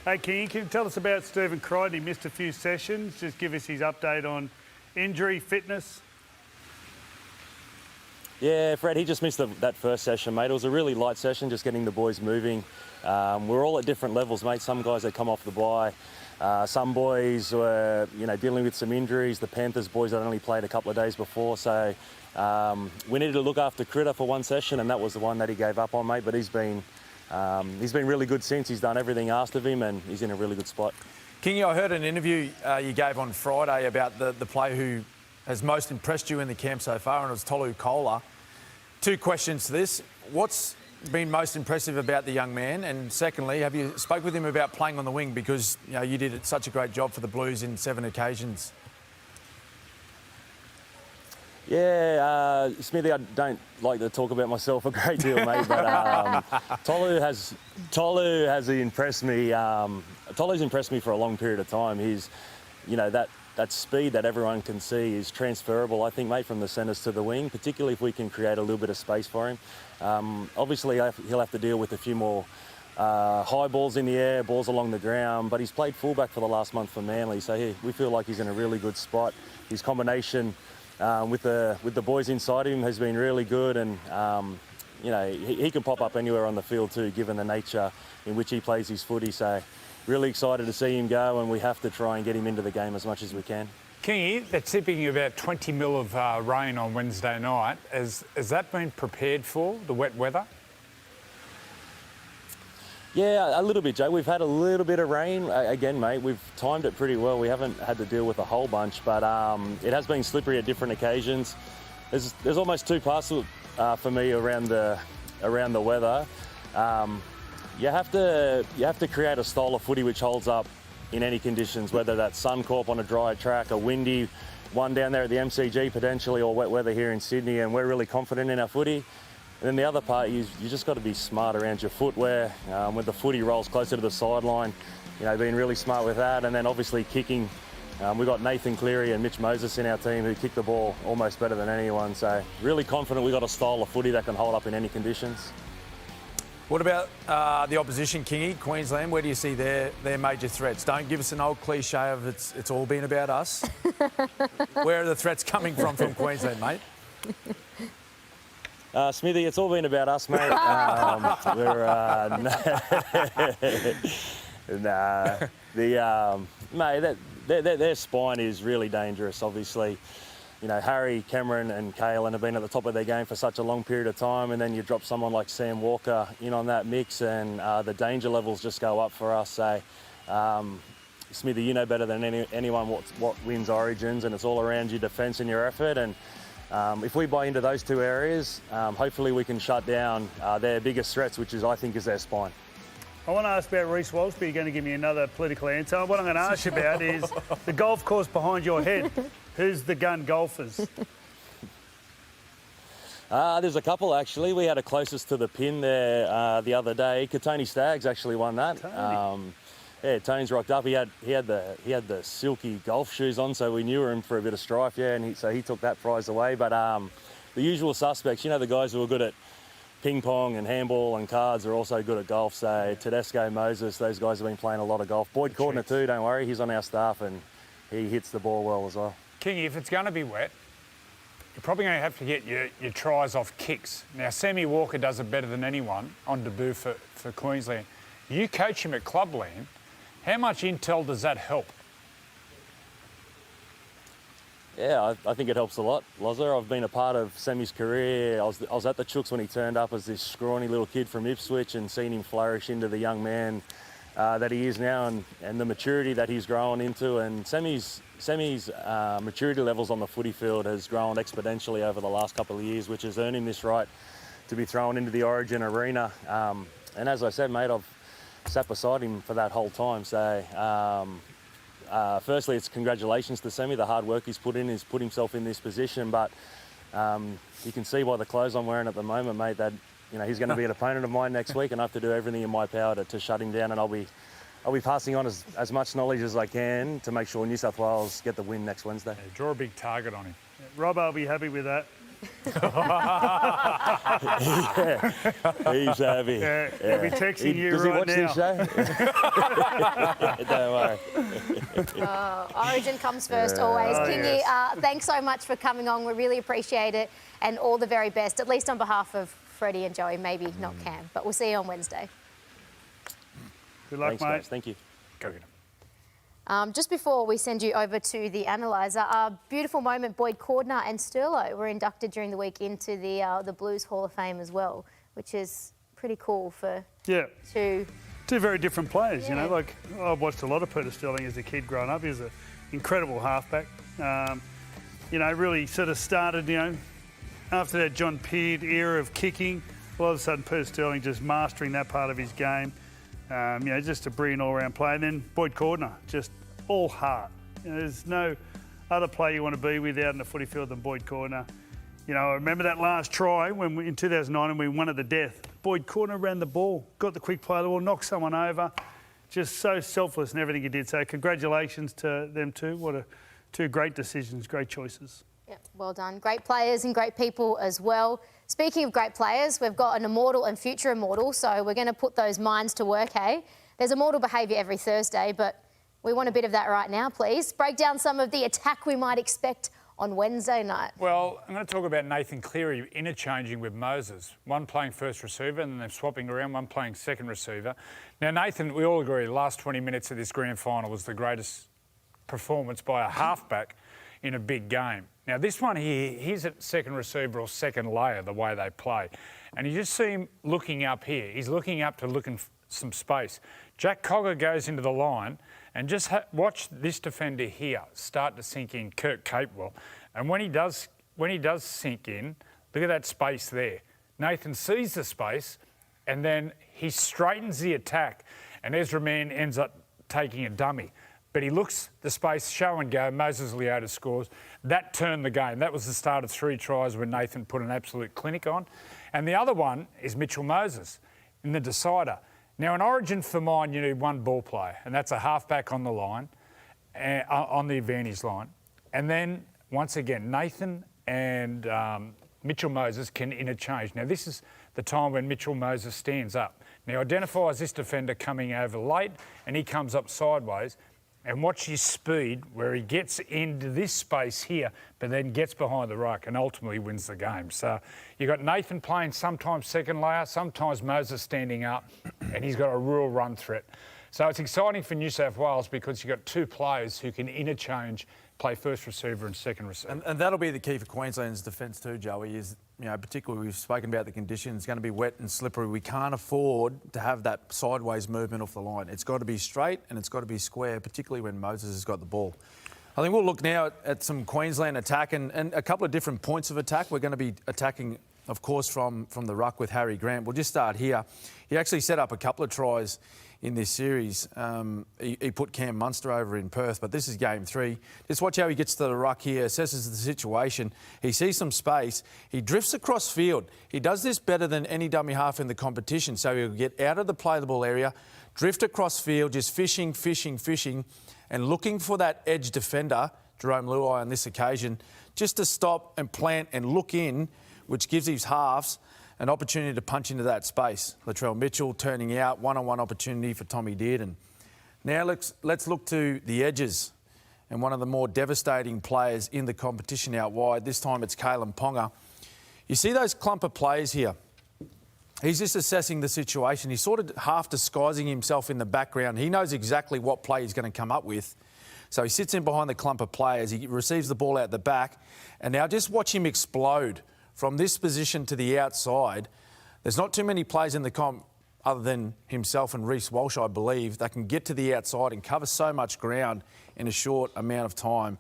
Hey, King, can you tell us about Stephen Crichton? He missed a few sessions. Just give us his update on injury, fitness. Yeah, Fred, he just missed that first session, mate. It was a really light session, just getting the boys moving. We're all at different levels, mate. Some guys that come off the bye. Some boys were, dealing with some injuries. The Panthers boys had only played a couple of days before, so we needed to look after Critter for one session, and that was the one that he gave up on, mate. But he's been really good since. He's done everything asked of him, and he's in a really good spot. Kingy, I heard an interview you gave on Friday about the player who has most impressed you in the camp so far, and it was Tolu Kola. 2 questions to this. What's been most impressive about the young man? And secondly, have you spoke with him about playing on the wing, because you did such a great job for the Blues in 7 occasions? Yeah, Smithy, I don't like to talk about myself a great deal, mate, but Tolu has impressed me. Tolu's impressed me for a long period of time. He's, that speed that everyone can see is transferable, I think, mate, from the centres to the wing, particularly if we can create a little bit of space for him. Obviously, he'll have to deal with a few more high balls in the air, balls along the ground, but he's played fullback for the last month for Manly, so we feel like he's in a really good spot. His combination with the boys inside him has been really good, and he can pop up anywhere on the field too, given the nature in which he plays his footy. So really excited to see him go, and we have to try and get him into the game as much as we can. Kingy, they're tipping about 20 mil of rain on Wednesday night. Has that been prepared for, the wet weather? Yeah, a little bit, Joe. We've had a little bit of rain. Again, mate, we've timed it pretty well. We haven't had to deal with a whole bunch, but it has been slippery at different occasions. There's almost two parts for me around the weather. You have to create a style of footy which holds up in any conditions, whether that's Suncorp on a dry track, a windy one down there at the MCG potentially, or wet weather here in Sydney, and we're really confident in our footy. And then the other part, you just got to be smart around your footwear. When the footy rolls closer to the sideline, being really smart with that. And then obviously kicking. We've got Nathan Cleary and Mitch Moses in our team who kick the ball almost better than anyone. So really confident we've got a style of footy that can hold up in any conditions. What about the opposition, Kingy, Queensland? Where do you see their major threats? Don't give us an old cliche of it's all been about us. Where are the threats coming from Queensland, mate? Smithy, it's all been about us, mate. Mate, their spine is really dangerous, obviously. Harry, Cameron and Kalen have been at the top of their game for such a long period of time, and then you drop someone like Sam Walker in on that mix and the danger levels just go up for us. So, Smithy, you know better than anyone what wins Origins, and it's all around your defence and your effort. And if we buy into those two areas, hopefully we can shut down their biggest threats, which I think is their spine. I want to ask about Reece Walsh, but you're going to give me another political answer. What I'm going to ask you about is the golf course behind your head. Who's the gun golfers? There's a couple, actually. We had a closest to the pin there the other day. Tony Staggs actually won that. Tony's rocked up. He had the silky golf shoes on, so we knew him for a bit of strife, and so he took that prize away. But the usual suspects, the guys who are good at ping pong and handball and cards are also good at golf. So Tedesco, Moses, those guys have been playing a lot of golf. Boyd Cordner too, don't worry, he's on our staff and he hits the ball well as well. Kingy, if it's going to be wet, you're probably going to have to get your tries off kicks. Now, Sammy Walker does it better than anyone on debut for Queensland. You coach him at Clubland. How much intel does that help? Yeah, I think it helps a lot, Loza. I've been a part of Sammy's career. I was at the Chooks when he turned up as this scrawny little kid from Ipswich and seen him flourish into the young man that he is now and the maturity that he's grown into. And Sammy's maturity levels on the footy field has grown exponentially over the last couple of years, which has earned him this right to be thrown into the Origin arena. And as I said, mate, I've sat beside him for that whole time. So firstly, it's congratulations to Sammy. The hard work he's put in, he's put himself in this position. But you can see by the clothes I'm wearing at the moment, mate, that he's going to be an opponent of mine next week, and I have to do everything in my power to shut him down. And I'll be passing on as much knowledge as I can to make sure New South Wales get the win next Wednesday. Yeah, draw a big target on him. Yeah, Rob, I'll be happy with that. He's happy. He'll be texting you right now. Does he watch this show? Don't worry. Origin comes first always. Kingy, yes. thanks so much for coming on. We really appreciate it, and all the very best, at least on behalf of Freddy and Joey, maybe not Cam. But we'll see you on Wednesday. Good luck, Thanks, mate. guys. Thank you. Go get him. Just before we send you over to the analyser, a beautiful moment, Boyd Cordner and Sterlo were inducted during the week into the Blues Hall of Fame as well, which is pretty cool for two very different players, Yeah. Like, I watched a lot of Peter Sterling as a kid growing up. He was an incredible halfback. Really sort of started, after that John Peard era of kicking, all of a sudden Peter Sterling just mastering that part of his game. Just a brilliant all-round player. And then Boyd Cordner, just all heart. There's no other player you want to be with out in the footy field than Boyd Cordner. I remember that last try in 2009 and we won at the death. Boyd Cordner ran the ball, got the quick play of the ball, knocked someone over. Just so selfless in everything he did. So congratulations to them too. Two great decisions, great choices. Yeah, well done. Great players and great people as well. Speaking of great players, we've got an immortal and future immortal, so we're going to put those minds to work, hey? There's immortal behaviour every Thursday, but we want a bit of that right now, please. Break down some of the attack we might expect on Wednesday night. Well, I'm going to talk about Nathan Cleary interchanging with Moses. One playing first receiver and then they're swapping around, one playing second receiver. Now, Nathan, we all agree the last 20 minutes of this grand final was the greatest performance by a halfback in a big game. Now, this one here, he's at second receiver or second layer, the way they play. And you just see him looking up here. He's looking up to some space. Jack Cogger goes into the line and just watch this defender here start to sink in, Kurt Capewell. And when he does sink in, look at that space there. Nathan sees the space and then he straightens the attack and Ezra Mann ends up taking a dummy. But he looks the space, show and go. Moses Leota scores. That turned the game. That was the start of 3 tries when Nathan put an absolute clinic on. And the other one is Mitchell Moses in the decider. Now, in Origin for mine, you need one ball player, and that's a halfback on the line, on the advantage line. And then, once again, Nathan and Mitchell Moses can interchange. Now, this is the time when Mitchell Moses stands up. Now, identifies this defender coming over late, and he comes up sideways. And watch his speed where he gets into this space here, but then gets behind the ruck and ultimately wins the game. So you've got Nathan playing sometimes second layer, sometimes Moses standing up, and he's got a real run threat. So it's exciting for New South Wales because you've got 2 players who can interchange, play first receiver and second receiver. And that'll be the key for Queensland's defence too, Joey, is, particularly we've spoken about the conditions, it's going to be wet and slippery. We can't afford to have that sideways movement off the line. It's got to be straight and it's got to be square, particularly when Moses has got the ball. I think we'll look now at some Queensland attack and a couple of different points of attack. We're going to be attacking, of course, from the ruck with Harry Grant. We'll just start here. He actually set up a couple of tries in this series. He put Cam Munster over in Perth, but this is game 3. Just watch how he gets to the ruck here, assesses the situation. He sees some space. He drifts across field. He does this better than any dummy half in the competition. So he'll get out of the playable area, drift across field, just fishing, and looking for that edge defender, Jerome Luai on this occasion, just to stop and plant and look in, which gives his halves an opportunity to punch into that space. Latrell Mitchell turning out, one-on-one opportunity for Tommy Dearden. Now let's look to the edges and one of the more devastating players in the competition out wide. This time it's Kalen Ponga. You see those clump of players here? He's just assessing the situation. He's sort of half disguising himself in the background. He knows exactly what play he's going to come up with. So he sits in behind the clump of players. He receives the ball out the back. And now just watch him explode from this position to the outside. There's not too many players in the comp other than himself and Reece Walsh, I believe, that can get to the outside and cover so much ground in a short amount of time.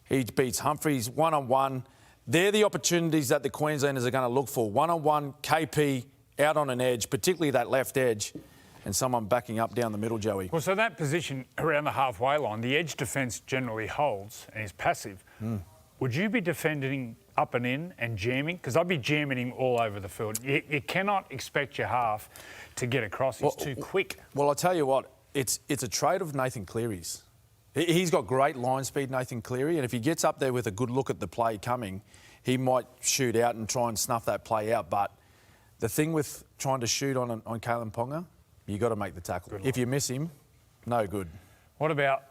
He beats Humphries one-on-one. They're the opportunities that the Queenslanders are going to look for. One-on-one, KP out on an edge, particularly that left edge, and someone backing up down the middle, Joey. Well, so that position around the halfway line, the edge defence generally holds and is passive. Would you be defending up and in and jamming? Because I'd be jamming him all over the field. You cannot expect your half to get across. He's too quick. Well, I'll tell you what, it's a trait of Nathan Cleary's. He's got great line speed, Nathan Cleary, and if he gets up there with a good look at the play coming, he might shoot out and try and snuff that play out. But the thing with trying to shoot on Kalen Ponga, you got to make the tackle. If you miss him, no good. What about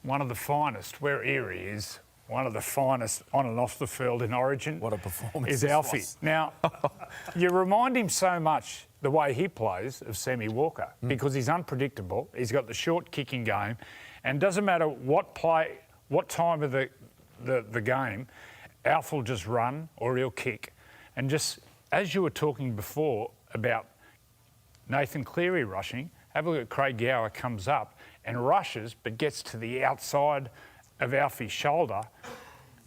one of the finest, where Erie is, one of the finest on and off the field in Origin? What a performance. Is Alfie. Now, you remind him so much, the way he plays, of Sammy Walker, because he's unpredictable. He's got the short kicking game, and doesn't matter what time of the game, Alf will just run or he'll kick. And just, as you were talking before about Nathan Cleary rushing, have a look at Craig Gower comes up and rushes, but gets to the outside of Alfie's shoulder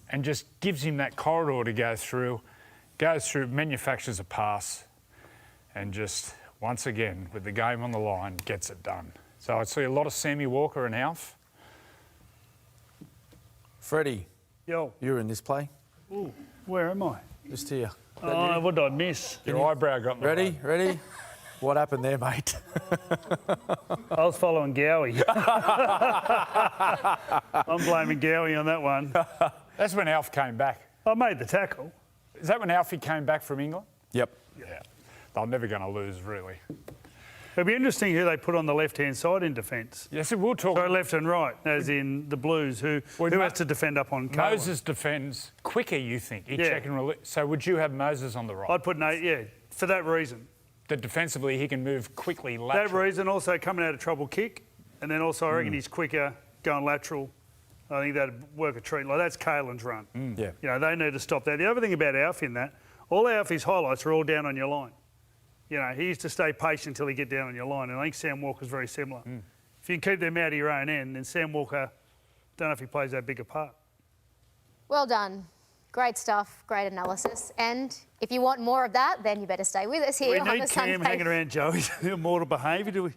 and just gives him that corridor to go through, manufactures a pass, and just, once again, with the game on the line, gets it done. So I see a lot of Sammy Walker and Alf. Freddie, Yo. you're in this play. Ooh, where am I? Just here. Oh, what did I miss? Your eyebrow got in the way. Ready? What happened there, mate? I was following Gowie. I'm blaming Gowie on that one. That's when Alf came back. I made the tackle. Is that when Alfie came back from England? Yep. Yeah. They're never going to lose, really. It'll be interesting who they put on the left-hand side in defence. Yes, we'll talk. So left and right, as in the Blues, who has to defend up on Cohen? Moses defends quicker, you think? Yeah. So would you have Moses on the right? I'd put Nate, yeah, for that reason. That defensively he can move quickly lateral. That reason, also coming out of trouble kick, and then also I reckon he's quicker going lateral. I think that'd work a treat. Like, that's Kalen's run. Yeah. You know, they need to stop that. The other thing about Alf in that, all Alfie's highlights are all down on your line. he used to stay patient until he get down on your line. And I think Sam Walker's very similar. If you can keep them out of your own end, then Sam Walker, don't know if he plays that big a part. Well done. Great stuff, great analysis. And if you want more of that, then you better stay with us here We on need the Cam Sunday. hanging around Joey's moral behaviour, do we?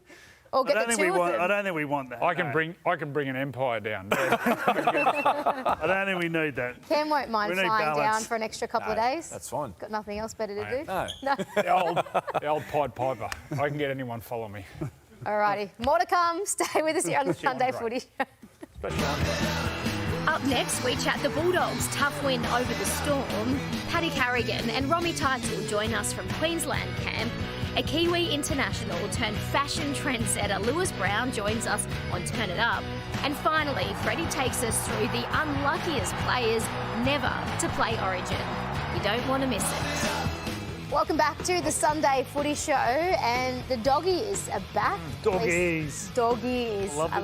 Or get the two of them. I don't think we want that. I can bring an empire down. I don't think we need that. Cam won't mind We need flying balance. down for an extra couple of days. That's fine. Got nothing else better to do? No. The old Pied Piper. I can get anyone follow me. Alrighty, more to come. Stay with us here on the Sunday Footy Show. Up next, we chat the Bulldogs' tough win over the Storm. Paddy Carrigan and Romy Teitzel join us from Queensland camp. A Kiwi international turned fashion trendsetter Lewis Brown joins us on Turn It Up. And finally, Freddy takes us through the unluckiest players never to play Origin. You don't want to miss it. Welcome back to the Sunday Footy Show, and the doggies are back. Doggies. Doggies. I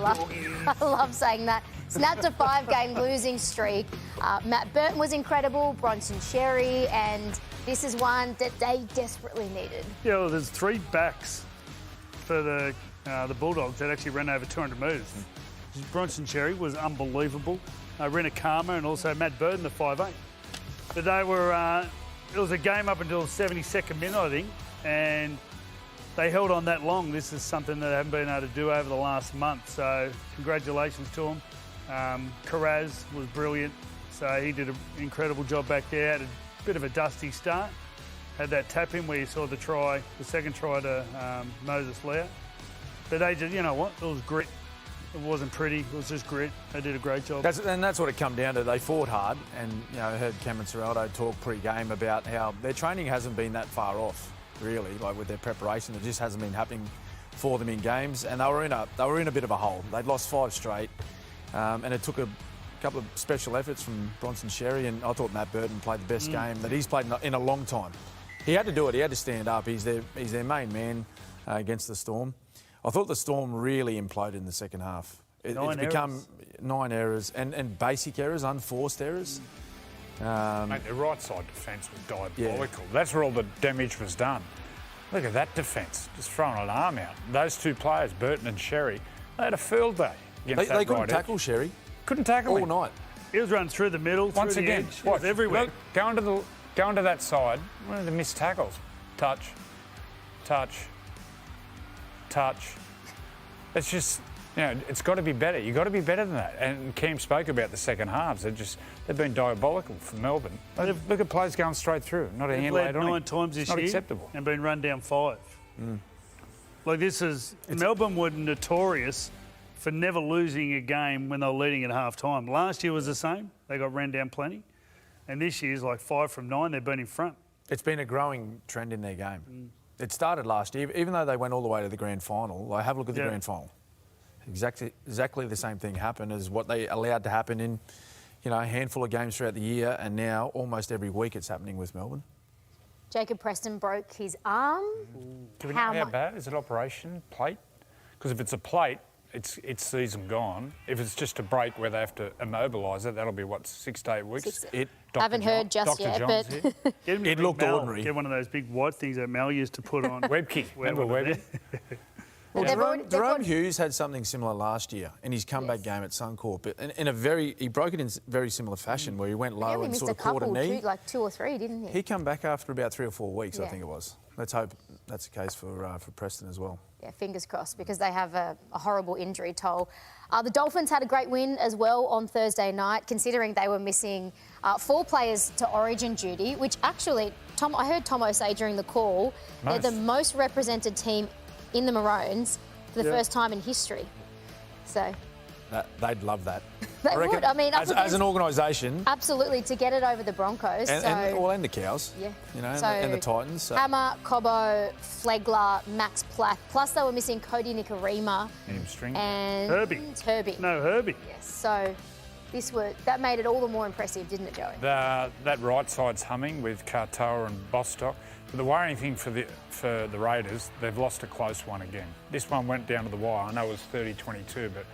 love saying that. Snapped a 5-game losing streak. Matt Burton was incredible, Bronson Xerri, and this is one that they desperately needed. Yeah, well, there's 3 backs for the Bulldogs that actually ran over 200 metres. Bronson Xerri was unbelievable. Rena Karma and also Matt Burton, the 5'8". But they were... it was a game up until the 72nd minute, I think, and they held on that long. This is something that they haven't been able to do over the last month, so congratulations to them. Carraz was brilliant, so he did an incredible job back there. Had a bit of a dusty start. Had that tap in where you saw the second try to Moses Leah. But they just, you know what, it was grit. It wasn't pretty, it was just grit. They did a great job. That's what it come down to. They fought hard, and I heard Cameron Ciraldo talk pre-game about how their training hasn't been that far off, really, like with their preparation. It just hasn't been happening for them in games, and they were in a bit of a hole. They'd lost 5 straight, and it took a couple of special efforts from Bronson Xerri, and I thought Matt Burton played the best game that he's played in a long time. He had to do it. He had to stand up. He's their main man against the Storm. I thought the Storm really imploded in the second half. It's become 9 errors and basic errors, unforced errors. Mate, the right side defence was diabolical. Yeah. That's where all the damage was done. Look at that defence, just throwing an arm out. Those 2 players, Burton and Xerri, they had a field day against They couldn't tackle Xerri. Couldn't tackle all him. night. He was running through the middle, Once through again, the edge. Watch, everywhere. Look, going to that side, one of the missed tackles. Touch. It's just, it's got to be better. You've got to be better than that. And Cam spoke about the second halves. They've been diabolical for Melbourne. Look at players going straight through. Not a hand laid on 9 times this year. Not acceptable. And been run down 5. Like Melbourne were notorious for never losing a game when they were leading at half time. Last year was the same. They got ran down plenty. And this year's like 5 from 9, they've been in front. It's been a growing trend in their game. It started last year, even though they went all the way to the grand final. Have a look at the grand final. Exactly the same thing happened as what they allowed to happen in, a handful of games throughout the year, and now almost every week it's happening with Melbourne. Jacob Preston broke his arm. Do we know how bad? Is it operation? Plate? Because if it's a plate, it's season gone. If it's just a break where they have to immobilise it, that'll be, 6 to 8 weeks? Haven't heard just yet, but... It looked ordinary. Get one of those big white things that Mel used to put on. Webkey. Remember Webkey? Well, Jerome Hughes had something similar last year in his comeback game at Suncorp. He broke it in very similar fashion where he went low and sort of caught a knee. Like 2 or 3, didn't he? He came back after about 3 or 4 weeks, I think it was. Let's hope that's the case for Preston as well. Yeah, fingers crossed, because they have a horrible injury toll. The Dolphins had a great win as well on Thursday night, considering they were missing 4 players to Origin duty, which actually, I heard Tomo say during the call, they're the most represented team in the Maroons for the first time in history. So... They'd love that. They would. I mean, as an organisation. Absolutely, to get it over the Broncos. And the Cows. Yeah. And the Titans. So. Hammer, Cobbo, Flegler, Max Platt. Plus they were missing Cody Nikorima. And Herbie. No, Herbie. Yes. So that made it all the more impressive, didn't it, Joey? That right side's humming with Katoa and Bostock. But the worrying thing for the Raiders, they've lost a close one again. This one went down to the wire. I know it was 30-22, but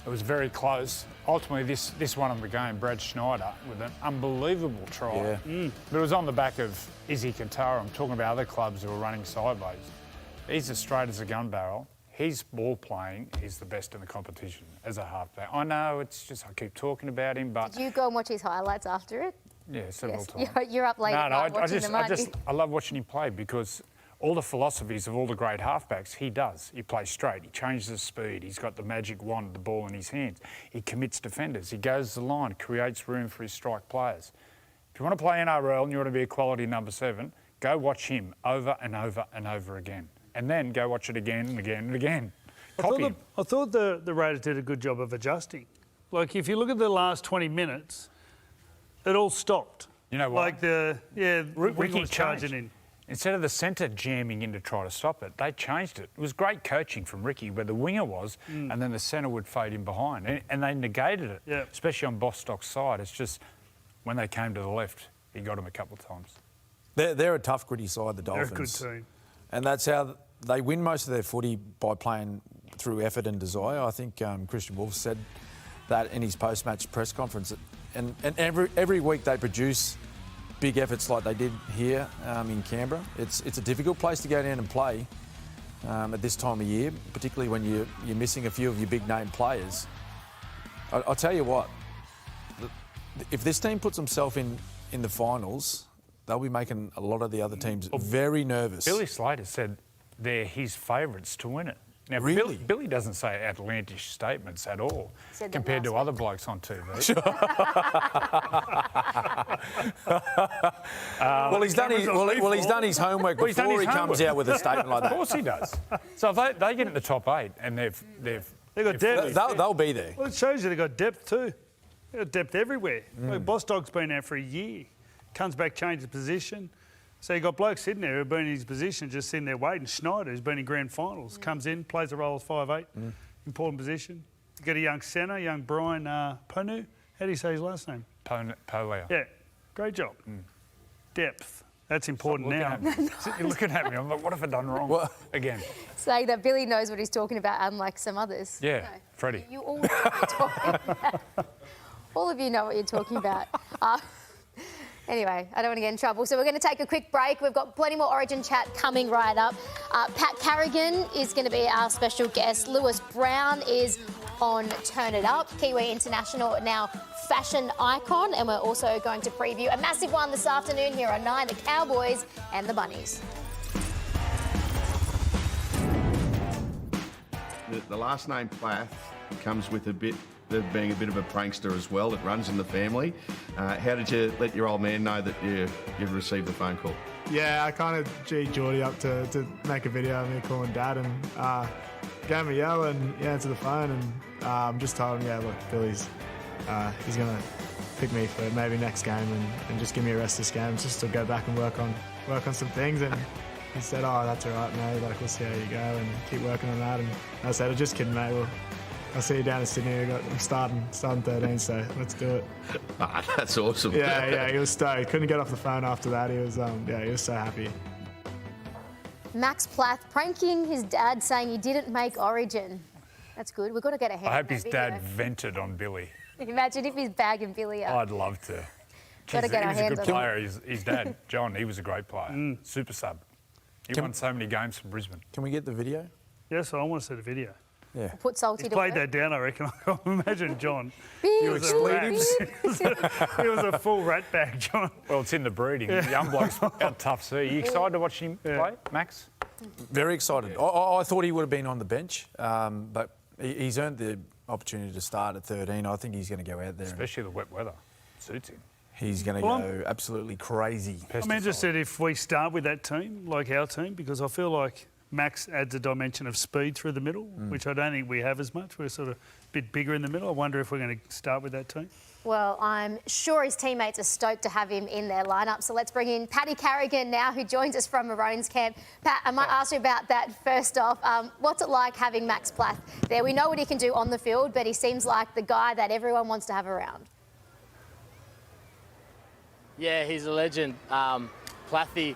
It was very close. Ultimately, this won him the game, Brad Schneider, with an unbelievable try. Yeah. But it was on the back of Izzy Katara. I'm talking about other clubs who are running sideways. He's as straight as a gun barrel. He's ball playing. He's the best in the competition as a halfback. I know it's just I keep talking about him, but Did you go and watch his highlights after it? yeah, several Yes. times. You're up late at night watching them, aren't you? I love watching him play because all the philosophies of all the great halfbacks, he does. He plays straight. He changes his speed. He's got the magic wand, the ball in his hands. He commits defenders. He goes to the line, creates room for his strike players. If you want to play NRL and you want to be a quality number 7, go watch him over and over and over again. And then go watch it again and again and again. Copy him. I thought the Raiders did a good job of adjusting. Like, if you look at the last 20 minutes, it all stopped. You know what? Like Ricky was charging in. Instead of the centre jamming in to try to stop it, they changed it. It was great coaching from Ricky where the winger was and then the centre would fade in behind. And they negated it, especially on Bostock's side. It's just when they came to the left, he got him a couple of times. They're a tough, gritty side, the Dolphins. They're a good team. And that's how they win most of their footy, by playing through effort and desire. I think Christian Wolf said that in his post-match press conference. And every week they produce big efforts like they did here in Canberra. It's a difficult place to go down and play at this time of year, particularly when you're missing a few of your big-name players. I'll tell you what, if this team puts themselves in the finals, they'll be making a lot of the other teams very nervous. Billy Slater said they're his favourites to win it. Now, Really? Billy doesn't say outlandish statements at all Said that compared to last other blokes on TV. Well, he's done his homework Well, he's done before his he comes homework. out with a statement like Of that. course he does. So if they get in the top 8 and they've got depth. They'll be there. Well, it shows you they've got depth too. They've got depth everywhere. Like Bostock's been out for a year. Comes back, changes position. So you've got blokes sitting there who've been in his position, just sitting there waiting. Schneider, who's been in grand finals, comes in, plays the role as 5'8", important position. You got a young centre, young Brian Ponu. How do you say his last name? Polea. Yeah, great job. Depth. That's important now. You're looking at me. I'm like, what have I done wrong? Again. Saying that Billy knows what he's talking about, unlike some others. Yeah, No. Freddy. You all know what you're talking about. All of you know what you're talking about. Anyway, I don't want to get in trouble. So we're going to take a quick break. We've got plenty more Origin chat coming right up. Pat Carrigan is going to be our special guest. Lewis Brown is on Turn It Up. Kiwi International, now fashion icon. And we're also going to preview a massive one this afternoon here on 9, the Cowboys and the Bunnies. The last name Plath comes with a bit of being a bit of a prankster as well. It runs in the family. How did you let your old man know that you've received the phone call? Yeah, I kind of G'd Geordie up to make a video of me calling Dad and gave him a yell and he answered the phone and just told him, yeah, look, Billy's he's going to pick me for maybe next game and just give me a rest this game just to go back and work on some things. And he said, oh, that's all right, mate. Like, we'll see how you go and keep working on that. And I said, I'm just kidding, mate. I'll see you down in Sydney. I'm starting 13, so let's do it. That's awesome. Yeah, he was stoked. Couldn't get off the phone after that. He was so happy. Max Plath pranking his dad, saying he didn't make Origin. That's good. We've got to get a hand. I hope his dad vented on Billy. Imagine if he's bagging Billy up. I'd love to. Gotta get our he was a hands good on player. His dad, John, he was a great player. Super sub. He won so many games from Brisbane. Can we get the video? Yes, I want to see the video. Yeah. Put Salty He to played work. that down, I reckon. I can't imagine John. Big, was a rat. He was a full rat bag, John. Well, it's in the breeding. The young bloke's out tough. So, are you excited to watch him play, Max? Very excited. I thought he would have been on the bench, but he's earned the opportunity to start at 13. I think he's going to go out there. Especially the wet weather. Suits him. He's going to go absolutely crazy. I'm interested if we start with that team, like our team, because I feel like Max adds a dimension of speed through the middle, which I don't think we have as much. We're sort of a bit bigger in the middle. I wonder if we're going to start with that team. Well, I'm sure his teammates are stoked to have him in their lineup. So let's bring in Paddy Carrigan now, who joins us from Maroons camp. Pat, I might ask you about that first off. What's it like having Max Plath there? We know what he can do on the field, but he seems like the guy that everyone wants to have around. Yeah, he's a legend. Plathy,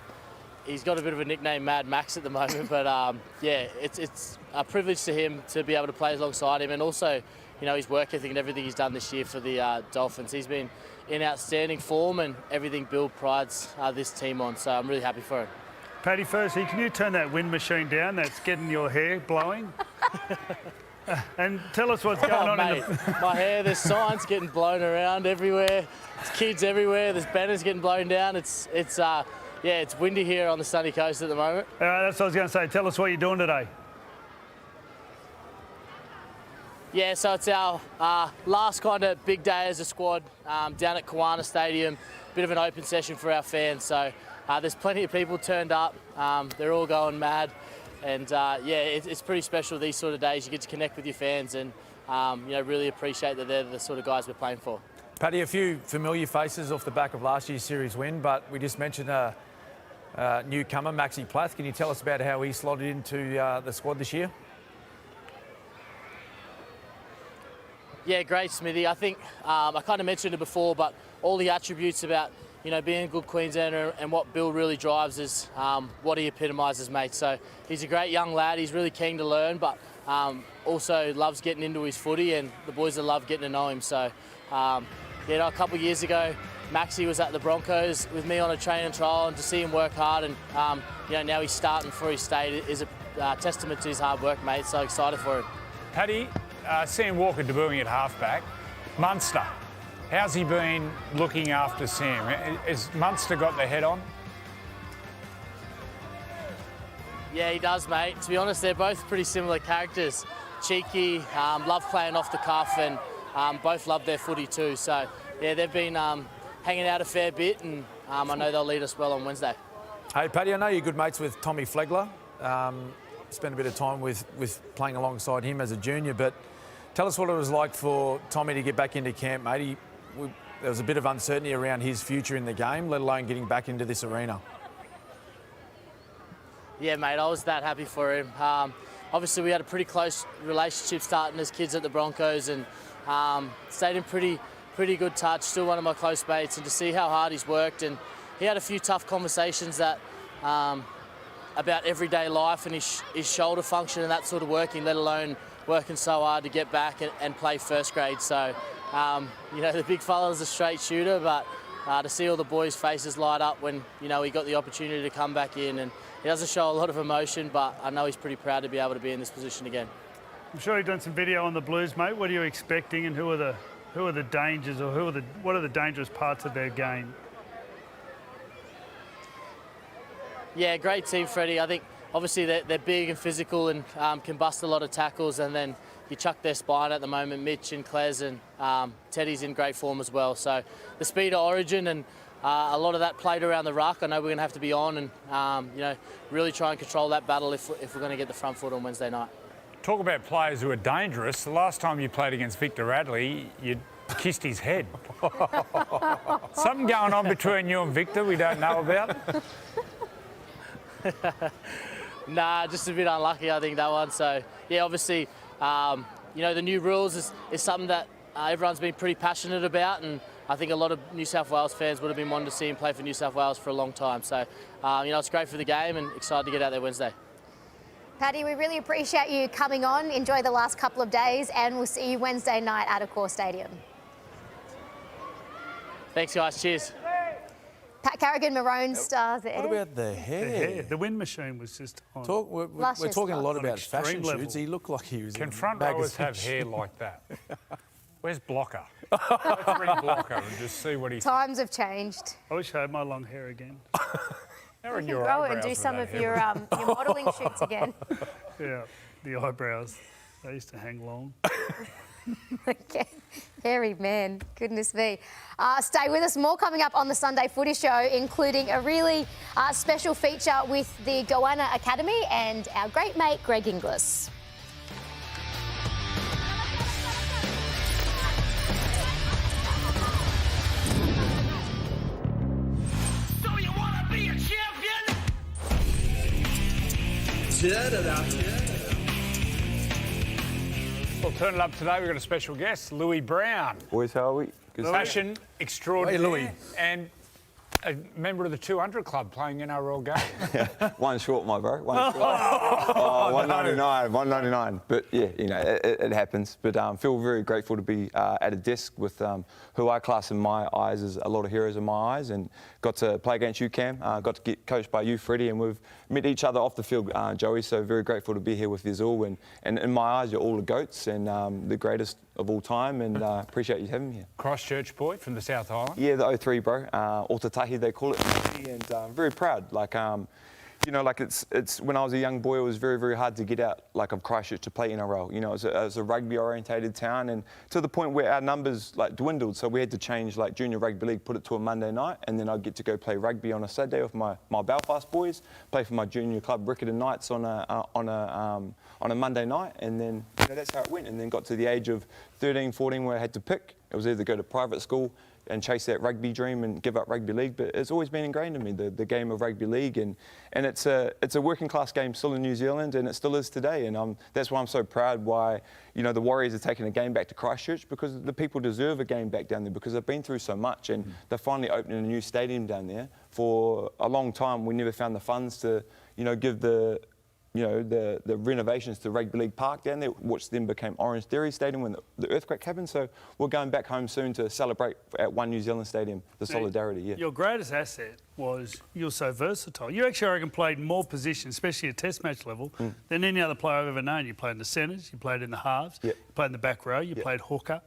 he's got a bit of a nickname, Mad Max, at the moment, but yeah, it's a privilege to him to be able to play alongside him, and also his work ethic and everything he's done this year for the Dolphins. He's been in outstanding form, and everything Bill prides this team on. So I'm really happy for him. Paddy, firstly, can you turn that wind machine down? That's getting your hair blowing. And tell us what's going on mate, my hair, there's signs getting blown around everywhere. There's kids everywhere. There's banners getting blown down. It's windy here on the sunny coast at the moment. That's what I was going to say. Tell us what you're doing today. Yeah, so it's our last kind of big day as a squad down at Kiwana Stadium. Bit of an open session for our fans. So there's plenty of people turned up. They're all going mad. And it's pretty special these sort of days. You get to connect with your fans and really appreciate that they're the sort of guys we're playing for. Paddy, a few familiar faces off the back of last year's series win, but we just mentioned a newcomer, Maxi Plath. Can you tell us about how he slotted into the squad this year? Yeah, great, Smithy. I think I kind of mentioned it before, but all the attributes about being a good Queenslander and what Bill really drives is what he epitomises, mate. So he's a great young lad. He's really keen to learn, but also loves getting into his footy, and the boys that love getting to know him. So a couple of years ago, Maxi was at the Broncos with me on a training trial, and to see him work hard and now he's starting for his state is a testament to his hard work, mate. So excited for him. Paddy, Sam Walker debuting at halfback. Munster, how's he been looking after Sam? Has Munster got the head on? Yeah, he does, mate. To be honest, they're both pretty similar characters. Cheeky, love playing off the cuff, and both love their footy too. So, yeah, they've been hanging out a fair bit, and I know they'll lead us well on Wednesday. Hey, Paddy, I know you're good mates with Tommy Flegler. Spent a bit of time with playing alongside him as a junior, but tell us what it was like for Tommy to get back into camp, mate. There was a bit of uncertainty around his future in the game, let alone getting back into this arena. Yeah, mate, I was that happy for him. Obviously, we had a pretty close relationship starting as kids at the Broncos, and stayed in pretty good touch. Still one of my close mates, and to see how hard he's worked, and he had a few tough conversations that about everyday life and his shoulder function and that sort of working, let alone working so hard to get back and play first grade. So, the big fella's a straight shooter, but to see all the boys' faces light up when, he got the opportunity to come back in, and he doesn't show a lot of emotion, but I know he's pretty proud to be able to be in this position again. I'm sure you've done some video on the Blues, mate. What are you expecting, and who are the dangers, or what are the dangerous parts of their game? Yeah, great team, Freddy. I think obviously they're big and physical and can bust a lot of tackles, and then you chuck their spine at the moment. Mitch and Kles and Teddy's in great form as well. So the speed of Origin and a lot of that played around the ruck. I know we're going to have to be on and really try and control that battle if we're going to get the front foot on Wednesday night. Talk about players who are dangerous. The last time you played against Victor Radley, you kissed his head. Something going on between you and Victor we don't know about? Nah, just a bit unlucky, I think, that one. So, yeah, obviously, the new rules is something that everyone's been pretty passionate about, and I think a lot of New South Wales fans would have been wanting to see him play for New South Wales for a long time. So, it's great for the game, and excited to get out there Wednesday. Paddy, we really appreciate you coming on. Enjoy the last couple of days, and we'll see you Wednesday night at Accor Stadium. Thanks, guys. Cheers. Pat Carrigan-Maroon stars there. What about the hair? The wind machine was just on. We're talking a lot about fashion level. shoots. He looked like he was Can front rowers have hair like that? Where's Blocker? Let's ring Blocker and just see what he's... Times have changed. I wish I had my long hair again. How are You your can grow it and eyebrows do with some that of hair? your modelling shoots again. Yeah, the eyebrows. They used to hang long. Okay. Hairy man, goodness me. Stay with us, more coming up on the Sunday Footy Show, including a really special feature with the Goanna Academy and our great mate Greg Inglis. So you want to be a champion? Well, turn it up today. We've got a special guest, Louis Brown. Boys, how are we? Good Fashion extraordinaire. Hey, Louis. And a member of the 200 club playing NRL game. One short, my bro. One short. 199. But yeah, you know, it happens. But feel very grateful to be at a desk with who I class in my eyes as a lot of heroes in my eyes, and got to play against you, Cam. Got to get coached by you, Freddy, and we've met each other off the field, Joey. So very grateful to be here with you all. And in my eyes, you're all the goats and the greatest of all time, and appreciate you having me here. Christchurch boy from the South Island. Yeah, the 03, bro. Otatahi, they call it. And I'm very proud. Like, you know, like it's when I was a young boy, it was very, very hard to get out like of Christchurch to play NRL. You know, it was a rugby-orientated town, and to the point where our numbers like dwindled. So we had to change like junior rugby league, put it to a Monday night, and then I'd get to go play rugby on a Saturday with my Belfast boys, play for my junior club Riccarton Knights on a Monday night, and then you know, that's how it went. And then got to the age of 13, 14 where I had to pick. It was either go to private school and chase that rugby dream and give up rugby league, but it's always been ingrained in me, the game of rugby league, and it's a working class game still in New Zealand, and it still is today, and that's why I'm so proud why, you know, the Warriors are taking a game back to Christchurch, because the people deserve a game back down there, because they've been through so much, and they're finally opening a new stadium down there. For a long time we never found the funds to, you know, give the renovations to Rugby League Park down there, which then became Orange Dairy Stadium when the earthquake happened. So we're going back home soon to celebrate at One New Zealand Stadium, the solidarity, yeah. Your greatest asset was you're so versatile. You actually, I reckon, played more positions, especially at Test match level, than any other player I've ever known. You played in the centres, you played in the halves, you played in the back row, you played hooker.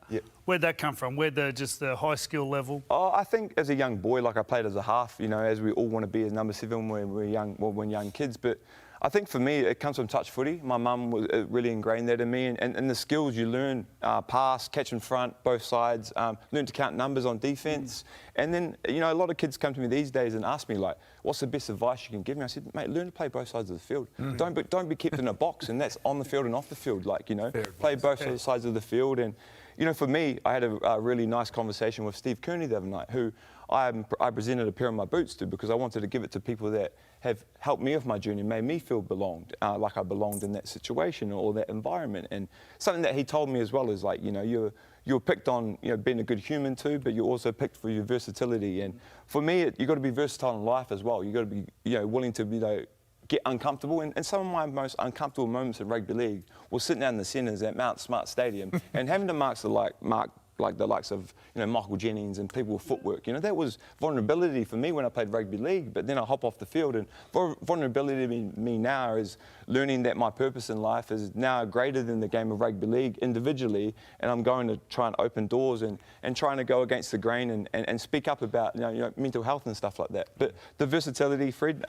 Where'd that come from? Where'd just the high skill level? Oh, I think as a young boy, like I played as a half, you know, as we all want to be as number 7 when we're young, when young kids. But I think for me, it comes from touch footy. My mum was really ingrained that in me, and the skills you learn, pass, catch in front, both sides, learn to count numbers on defence. And then, you know, a lot of kids come to me these days and ask me, like, what's the best advice you can give me? I said, mate, learn to play both sides of the field. Don't be kept in a box, and that's on the field and off the field. Like, you know, play both sides of the field. And, you know, for me, I had a really nice conversation with Steve Kearney the other night, who I presented a pair of my boots to, because I wanted to give it to people that have helped me with my journey, made me feel belonged, like I belonged in that situation or that environment. And something that he told me as well is, like, you know, you're picked on, you know, being a good human too, but you're also picked for your versatility. And for me, you've got to be versatile in life as well. You've got to be, you know, willing to, you know, get uncomfortable. And some of my most uncomfortable moments in rugby league was sitting down in the centres at Mount Smart Stadium and having to mark the likes of, you know, Michael Jennings and people with footwork. You know, that was vulnerability for me when I played rugby league, but then I hop off the field, and vulnerability to me now is learning that my purpose in life is now greater than the game of rugby league individually, and I'm going to try and open doors and trying to go against the grain and speak up about, you know, mental health and stuff like that. But the versatility, Fred,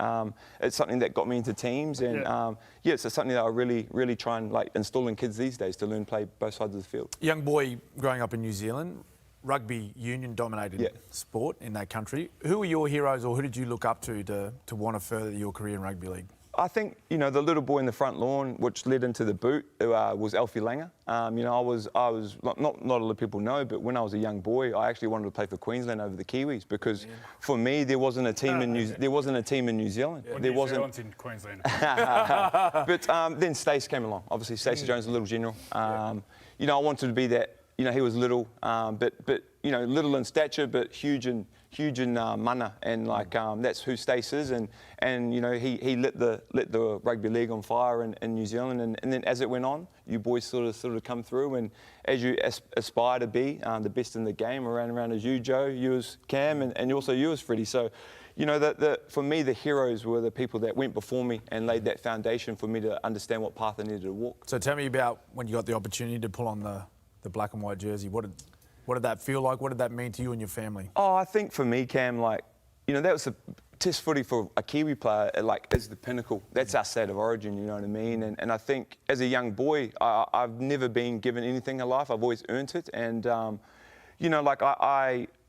it's something that got me into teams, and it's something that I really, really try and like install in kids these days to learn to play both sides of the field. Young boy growing up in New Zealand, rugby union dominated sport in that country. Who were your heroes, or who did you look up to want to further your career in rugby league? I think, you know, the little boy in the front lawn, which led into the boot, was Alfie Langer. You know, I was not a lot of people know, but when I was a young boy, I actually wanted to play for Queensland over the Kiwis, because for me there wasn't a team in New Zealand. Well, there New wasn't. Zealand's in Queensland. But then Stace came along. Obviously, Stacey Jones, the little general. You know, I wanted to be that. You know, he was little, but you know, little in stature, but huge in mana, and like that's who Stace is, and you know, he lit the rugby league on fire in New Zealand, and then as it went on, you boys sort of come through, and as you aspire to be the best in the game, around as you, Joe, you as Cam, and also you as Freddy. So, you know, for me, the heroes were the people that went before me and laid that foundation for me to understand what path I needed to walk. So tell me about when you got the opportunity to pull on the black and white jersey. What did that feel like? What did that mean to you and your family? Oh, I think for me, Cam, like, you know, that was a Test footy for a Kiwi player, like, is the pinnacle. That's our state of origin, you know what I mean? And I think as a young boy, I've never been given anything in life. I've always earned it. And, you know, like,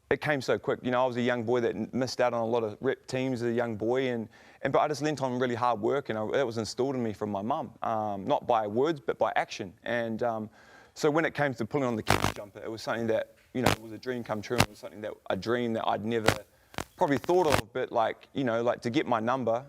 it came so quick. You know, I was a young boy that missed out on a lot of rep teams as a young boy, but I just lent on really hard work, and that was instilled in me from my mum, not by words, but by action. And so when it came to pulling on the Kiwi jumper, it was something that, you know, it was a dream come true. It was something a dream that I'd never probably thought of, but like, you know, like to get my number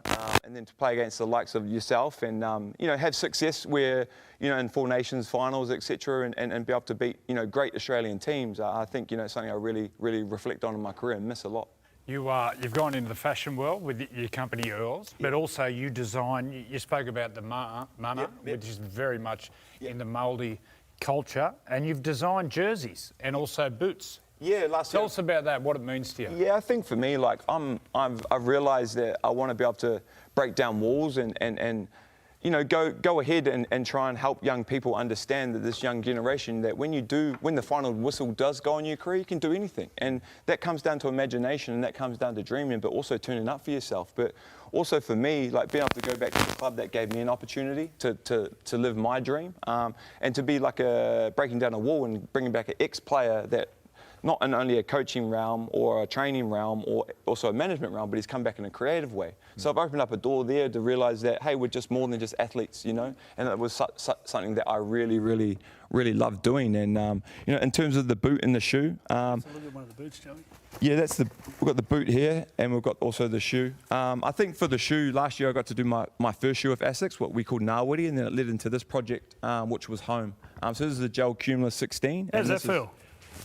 and then to play against the likes of yourself and, you know, have success where, you know, in Four Nations finals, etc., and be able to beat, you know, great Australian teams. I think, you know, it's something I really, really reflect on in my career and miss a lot. You've gone into the fashion world with your company Earls, but also you design. You spoke about the Mana, which is very much in the mouldy culture, and you've designed jerseys and also boots. Yeah, Tell us about that. What it means to you. Yeah, I think for me, like I've realised that I want to be able to break down walls and you know, go ahead and try and help young people understand that this young generation, that when the final whistle does go on your career, you can do anything. And that comes down to imagination, and that comes down to dreaming, but also turning up for yourself. But also for me, like being able to go back to the club, that gave me an opportunity to live my dream, and to be like breaking down a wall and bringing back an ex-player that not in only a coaching realm or a training realm or also a management realm, but he's come back in a creative way. So I've opened up a door there to realise that, hey, we're just more than just athletes, you know, and it was something that I really, really, really loved doing. And, you know, in terms of the boot and the shoe. So look at one of the boots, Joey. Yeah, we've got the boot here, and we've got also the shoe. I think for the shoe, last year I got to do my first shoe with ASICS, what we call Ngāwiri, and then it led into this project, which was home. So this is the Gel Cumulus 16. How does that feel?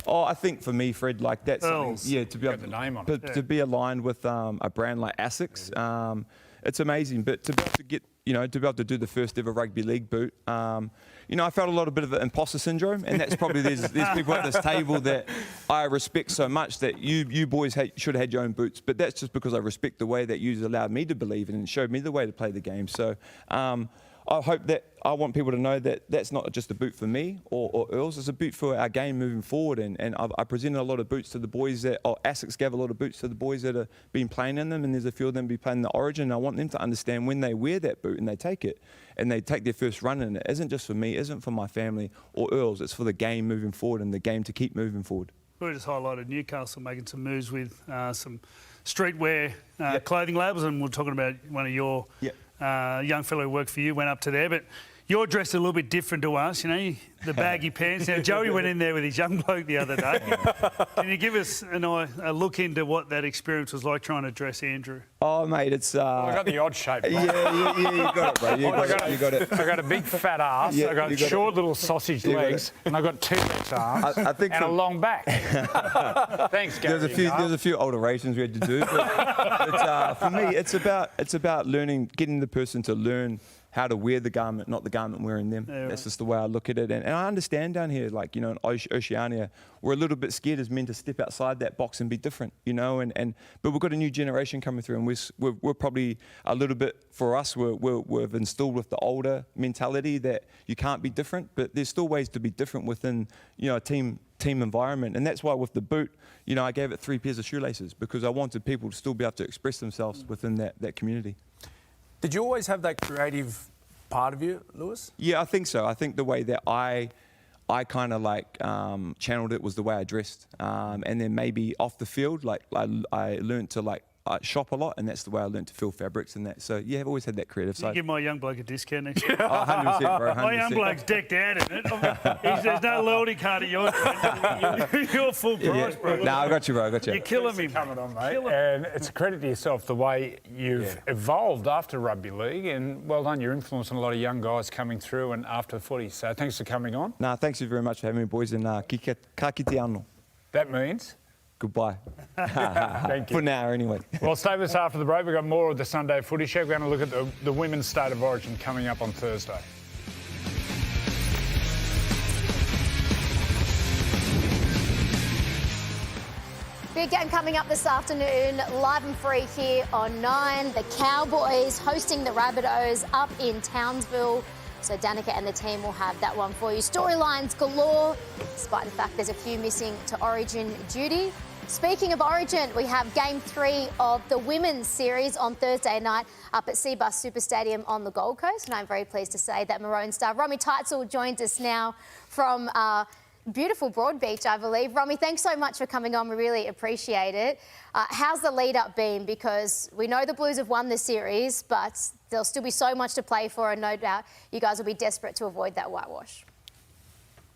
Oh, I think for me, Fred, like that's something, yeah, to be able the name on it. to be aligned with a brand like ASICS, it's amazing. But to be able to get, you know, to be able to do the first ever rugby league boot, you know, I felt a lot of bit of an imposter syndrome, and that's probably there's people at this table that I respect so much that you boys should have had your own boots, but that's just because I respect the way that you allowed me to believe in and showed me the way to play the game. So. I hope that I want people to know that that's not just a boot for me or Earls, it's a boot for our game moving forward. And I presented a lot of boots to the boys ASICS gave a lot of boots to the boys that have been playing in them, and there's a few of them be playing in the Origin. I want them to understand when they wear that boot and they take it and they take their first run in it, isn't just for me, isn't for my family or Earls, it's for the game moving forward and the game to keep moving forward. We just highlighted Newcastle making some moves with some streetwear clothing labels, and we're talking about one of your young fellow who worked for you went up to there, but you're dressed a little bit different to us, you know, the baggy pants. Now, Joey went in there with his young bloke the other day. Can you give us a look into what that experience was like trying to dress Andrew? Oh, mate, it's... I got the odd shape. Yeah, you got it, bro. You got it. I got a big fat ass, I got short little sausage legs, and I got two-legged arms and a long back. Thanks, Gary. There's a few alterations we had to do, but for me, it's about learning, getting the person to learn how to wear the garment, not the garment wearing them. Yeah, that's just the way I look at it. And I understand down here, like, you know, in Oceania, we're a little bit scared as men to step outside that box and be different, you know. But we've got a new generation coming through, and we're probably a little bit, for us, we've instilled with the older mentality that you can't be different, but there's still ways to be different within, you know, a team environment. And that's why with the boot, you know, I gave it 3 pairs of shoelaces because I wanted people to still be able to express themselves within that community. Did you always have that creative part of you, Lewis? Yeah, I think so. I think the way that I kind of like channeled it was the way I dressed. And then maybe off the field, like I learned to like shop a lot, and that's the way I learned to feel fabrics and that. So yeah, I've always had that creative side. You give my young bloke a discount next year. Oh, 100%, bro. 100%. My young bloke's decked out in it. There's no loyalty card at yours. You're full price, bro. No, I got you, bro. I got you. You're killing me. Coming on, mate. And it's a credit to yourself the way you've evolved after rugby league, and well done. You're influencing a lot of young guys coming through and after footy. So thanks for coming on. No, thanks you very much for having me, boys. And ka kite ano. That means. Goodbye. Thank you. For now, anyway. Well, stay with us after the break. We've got more of the Sunday Footy Show. We're going to look at the Women's State of Origin coming up on Thursday. Big game coming up this afternoon, live and free here on 9. The Cowboys hosting the Rabbitohs up in Townsville. So Danica and the team will have that one for you. Storylines galore, despite the fact there's a few missing to Origin duty. Speaking of Origin, we have Game 3 of the Women's Series on Thursday night up at Seabus Super Stadium on the Gold Coast. And I'm very pleased to say that Maroon star Romy Teitzel joins us now from beautiful Broadbeach, I believe. Romy, thanks so much for coming on. We really appreciate it. How's the lead-up been? Because we know the Blues have won the series, but there'll still be so much to play for, and no doubt you guys will be desperate to avoid that whitewash.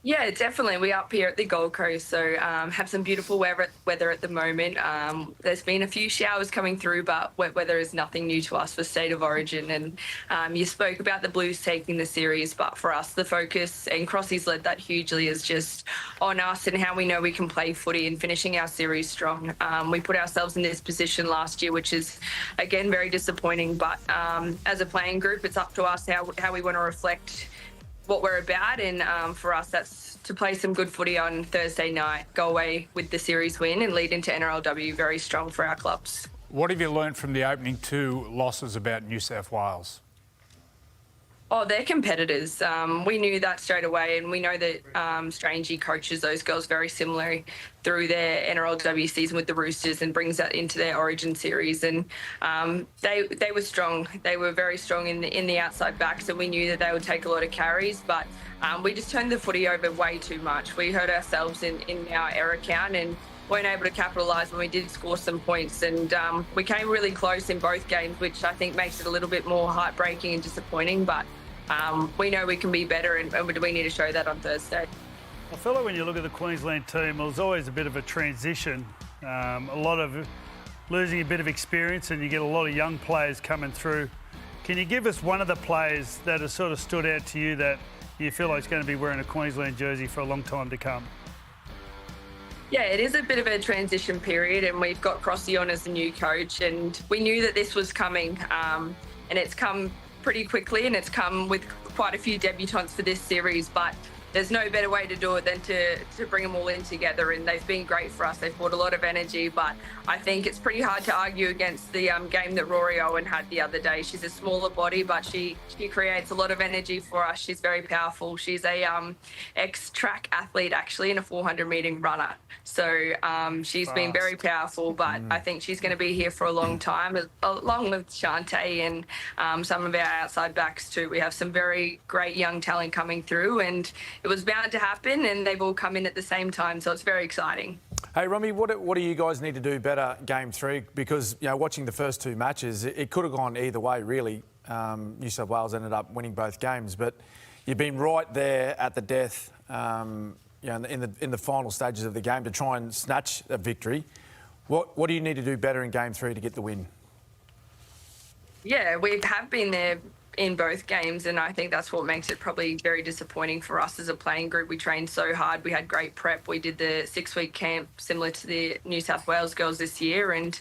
Yeah, definitely. We're up here at the Gold Coast, so have some beautiful weather at the moment. There's been a few showers coming through, but wet weather is nothing new to us for State of Origin. And you spoke about the Blues taking the series, but for us, the focus, and Crossy's led that hugely, is just on us and how we know we can play footy and finishing our series strong. We put ourselves in this position last year, which is, again, very disappointing. But as a playing group, it's up to us how we want to reflect what we're about, and for us that's to play some good footy on Thursday night, go away with the series win and lead into NRLW very strong for our clubs. What have you learned from the opening 2 losses about New South Wales? Oh, they're competitors. We knew that straight away, and we know that Strangey coaches those girls very similarly through their NRLW season with the Roosters and brings that into their Origin series. And they were strong. They were very strong in the outside backs, and we knew that they would take a lot of carries. But we just turned the footy over way too much. We hurt ourselves in our error count and weren't able to capitalise when we did score some points. And we came really close in both games, which I think makes it a little bit more heartbreaking and disappointing. But we know we can be better, and we need to show that on Thursday. I feel like when you look at the Queensland team, it was always a bit of a transition. A lot of losing a bit of experience, and you get a lot of young players coming through. Can you give us one of the players that has sort of stood out to you that you feel like is going to be wearing a Queensland jersey for a long time to come? Yeah, it is a bit of a transition period, and we've got Crossy on as the new coach, and we knew that this was coming, and it's come pretty quickly, and it's come with quite a few debutants for this series, but there's no better way to do it than to bring them all in together, and they've been great for us. They've brought a lot of energy, but I think it's pretty hard to argue against the game that Rory Owen had the other day. She's a smaller body, but she creates a lot of energy for us. She's very powerful. She's a ex-track athlete, actually, and a 400-metre runner. So she's been very powerful, but I think she's going to be here for a long time, along with Shantae and some of our outside backs too. We have some very great young talent coming through, and it was bound to happen, and they've all come in at the same time, so it's very exciting. Hey, Romy, what do you guys need to do better game 3? Because, you know, watching the first 2 matches, it could have gone either way, really. New South Wales ended up winning both games, but you've been right there at the death, you know, in the final stages of the game to try and snatch a victory. What do you need to do better in game 3 to get the win? Yeah, we have been there in both games, and I think that's what makes it probably very disappointing for us as a playing group. We trained so hard. We had great prep. We did the 6-week camp similar to the New South Wales girls this year, and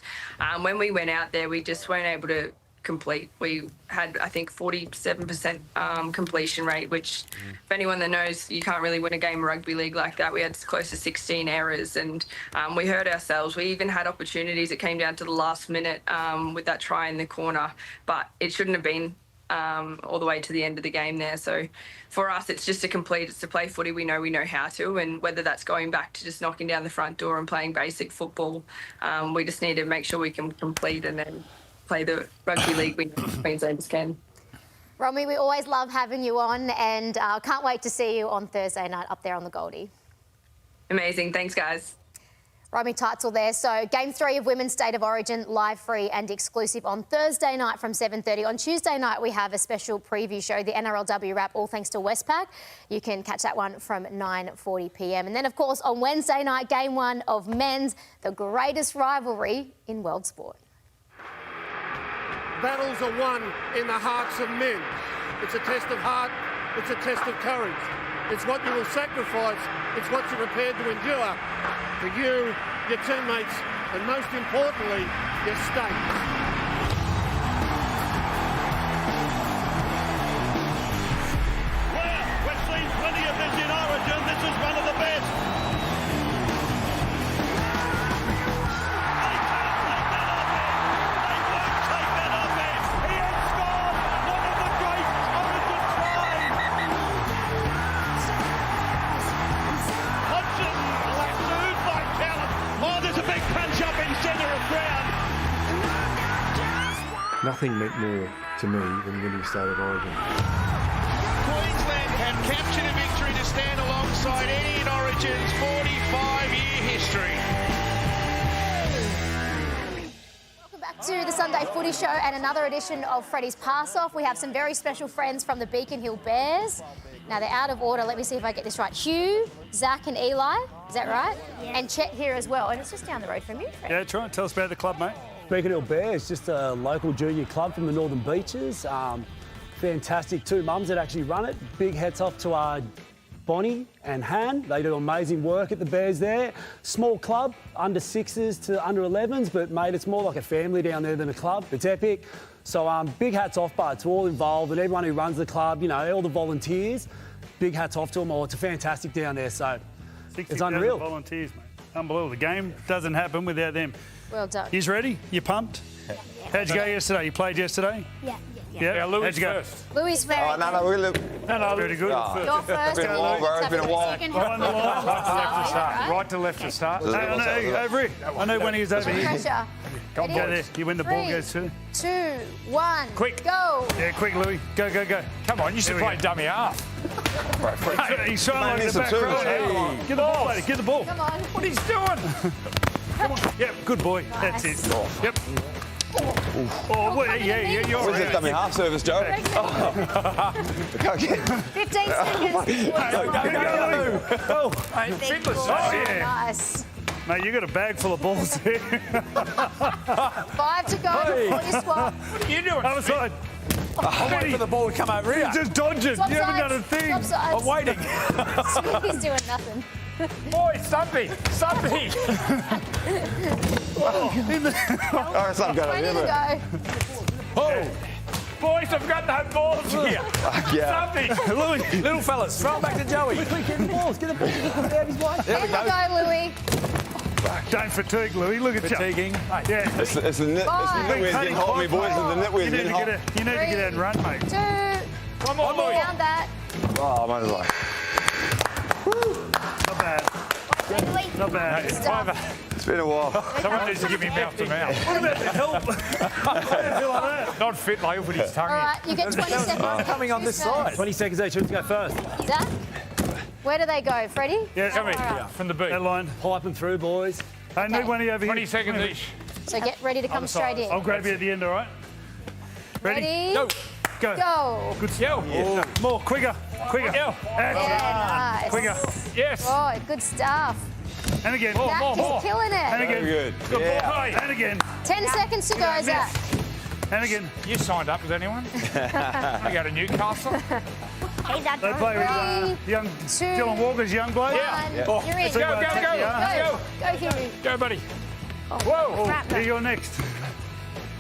when we went out there, we just weren't able to complete. We had, I think, 47% completion rate, which if anyone that knows, you can't really win a game of rugby league like that. We had close to 16 errors, and we hurt ourselves. We even had opportunities. It came down to the last minute with that try in the corner, but it shouldn't have been all the way to the end of the game there. So for us, it's just to complete, it's to play footy. We know how to, and whether that's going back to just knocking down the front door and playing basic football, we just need to make sure we can complete and then play the rugby league we know Queenslanders can. Romy, we always love having you on, and can't wait to see you on Thursday night up there on the Goldie. Amazing. Thanks, guys. Romy Teitzel there. So Game 3 of Women's State of Origin, live, free and exclusive on Thursday night from 7:30. On Tuesday night, we have a special preview show, the NRLW Wrap, all thanks to Westpac. You can catch that one from 9:40 p.m. And then, of course, on Wednesday night, Game 1 of Men's, the greatest rivalry in world sport. Battles are won in the hearts of men. It's a test of heart, it's a test of courage. It's what you will sacrifice, it's what you're prepared to endure for you, your teammates, and most importantly, your state. Well, we've seen plenty of this in Origin. This is one of the best. Nothing meant more to me than winning State of Origin. Queensland have captured a victory to stand alongside Eddie in Origin's 45-year history. Welcome back to the Sunday Footy Show and another edition of Freddy's Pass Off. We have some very special friends from the Beacon Hill Bears. Now, they're out of order. Let me see if I get this right. Hugh, Zach and Eli. Is that right? Yeah. And Chet here as well. And it's just down the road from you. Yeah, try and tell us about the club, mate. Beacon Bears, just a local junior club from the Northern Beaches. Fantastic 2 mums that actually run it. Big hats off to our Bonnie and Han. They do amazing work at the Bears there. Small club, under 6s to under 11s, but mate, it's more like a family down there than a club. It's epic. So big hats off, but to all involved and everyone who runs the club, you know, all the volunteers, big hats off to them all. It's fantastic down there, so it's unreal. Volunteers, mate. Unbelievable. The game doesn't happen without them. Well done. You ready? You pumped? How'd you go yesterday? You played yesterday? Yeah, Louis how'd you go? first. Louis very good. No, very good. You're first. Been a while, bro. It's been a while. Right to left to start. Hey, I know, over here. I know when he was over here. Pressure. Go there. You win the ball goes to. 2, 1. Quick. Go. Yeah, quick, Louis. Go, go, go. Come on, you should play dummy half. He's trying to the back row. Hey, get the ball, lady. Get the ball. Come on. What he's doing? Come on. Yep, good boy. That's it. Yep. Oh, well, yeah, you're Where's this dummy half service, Joe? Go again. 15 seconds. Go. Hey, Fittler. Oh, yeah. Nice. Mate, you got a bag full of balls there. 5 to go before you swap. What are you doing? Other side. I'm waiting for the ball to come over here. He's just dodging. Swap You haven't done a sides. thing. Swap sides. I'm waiting. He's doing nothing. Boy, something. Oh, something got 20 over to it. go. Oh. Boys, I've got no balls here. Yeah. Something. Louis. Little fellas, throw it back to Joey. Quick, get the balls. Get the balls. There his way. There we 10 to go. go, Louis. Don't fatigue, Louis. Look at you. Fatiguing. Yeah. It's the knitwear's getting hold of me, boys. It's the knitwear's getting hold. You need to get out and run, mate. 2. Come on, Louis. Down that. Oh, might as well. Not bad. Not bad. It's been a while. Someone needs to give me mouth to mouth. What about the help? Like that? Not fit, like, with his tongue All in. right, you get 20 seconds. Coming on this side. 20 seconds each. Who's to go first? Zach, where do they go? Freddie? Yeah, Come here, All right. from the beat. that line. Piping through, boys. I need one of you over here. 20 seconds each. So get ready to come straight in. I'll grab you at the end, all right? Ready? Go. Go. Good. Yo. Yeah. More. Quicker. Yo. Yeah, nice. Quicker. Yes. Oh, good stuff. And again. Zach is killing And it. again. Very good. Good Yeah. ball. And again. 10 seconds to go, Zach. And again. You signed up with anyone? I go to Newcastle. Hey, Zach. They play with young Dylan Walker's young bloke. Yeah. One. You're in. Go, go, go. Go, Huey. Go, buddy. Whoa. Here you go next.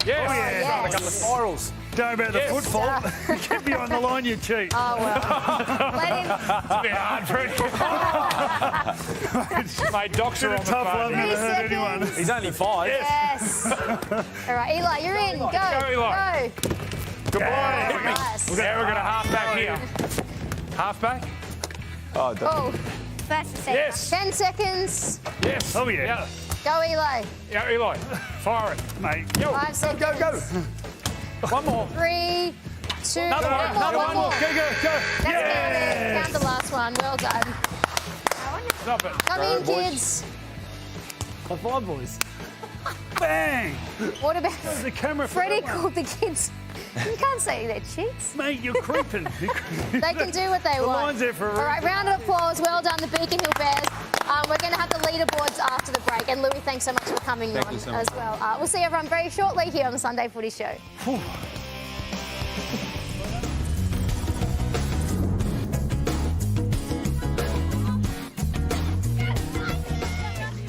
Yes. Oh, yeah. Yes. I got the spirals. Don't worry about the foot fault. Get behind the line, you cheat. Oh, well. Let him. It's a bit hard for him. Mate, docs are on the Tough love, phone. never 3 hurt seconds. anyone. He's only 5. Yes. All right, Eli, you're in. Go. Go, Eli. Go. Good boy. Nice. Now we're going to half back here. Half back? Oh, don't. Oh. First and second. Yes. 10 seconds. Yes. Oh, yeah. Go, Eli. Yeah, Eli. Fire it. Mate. Yo. 5 seconds. Go. One more. 3, 2, Another one. one more. Go. That's Yes. count the last one. Well done. Stop it. Come in, kids. High five, boys. Bang. What about The camera. Freddie called the kids? You can't say they're cheats. Mate, you're creeping. They can do what they The want. line's there for a All right, round of applause. Well done, the Beacon Hill Bears. We're going to have the leaderboards after the break. And Louis, thanks so much for coming on as well. We'll see everyone very shortly here on the Sunday Footy Show.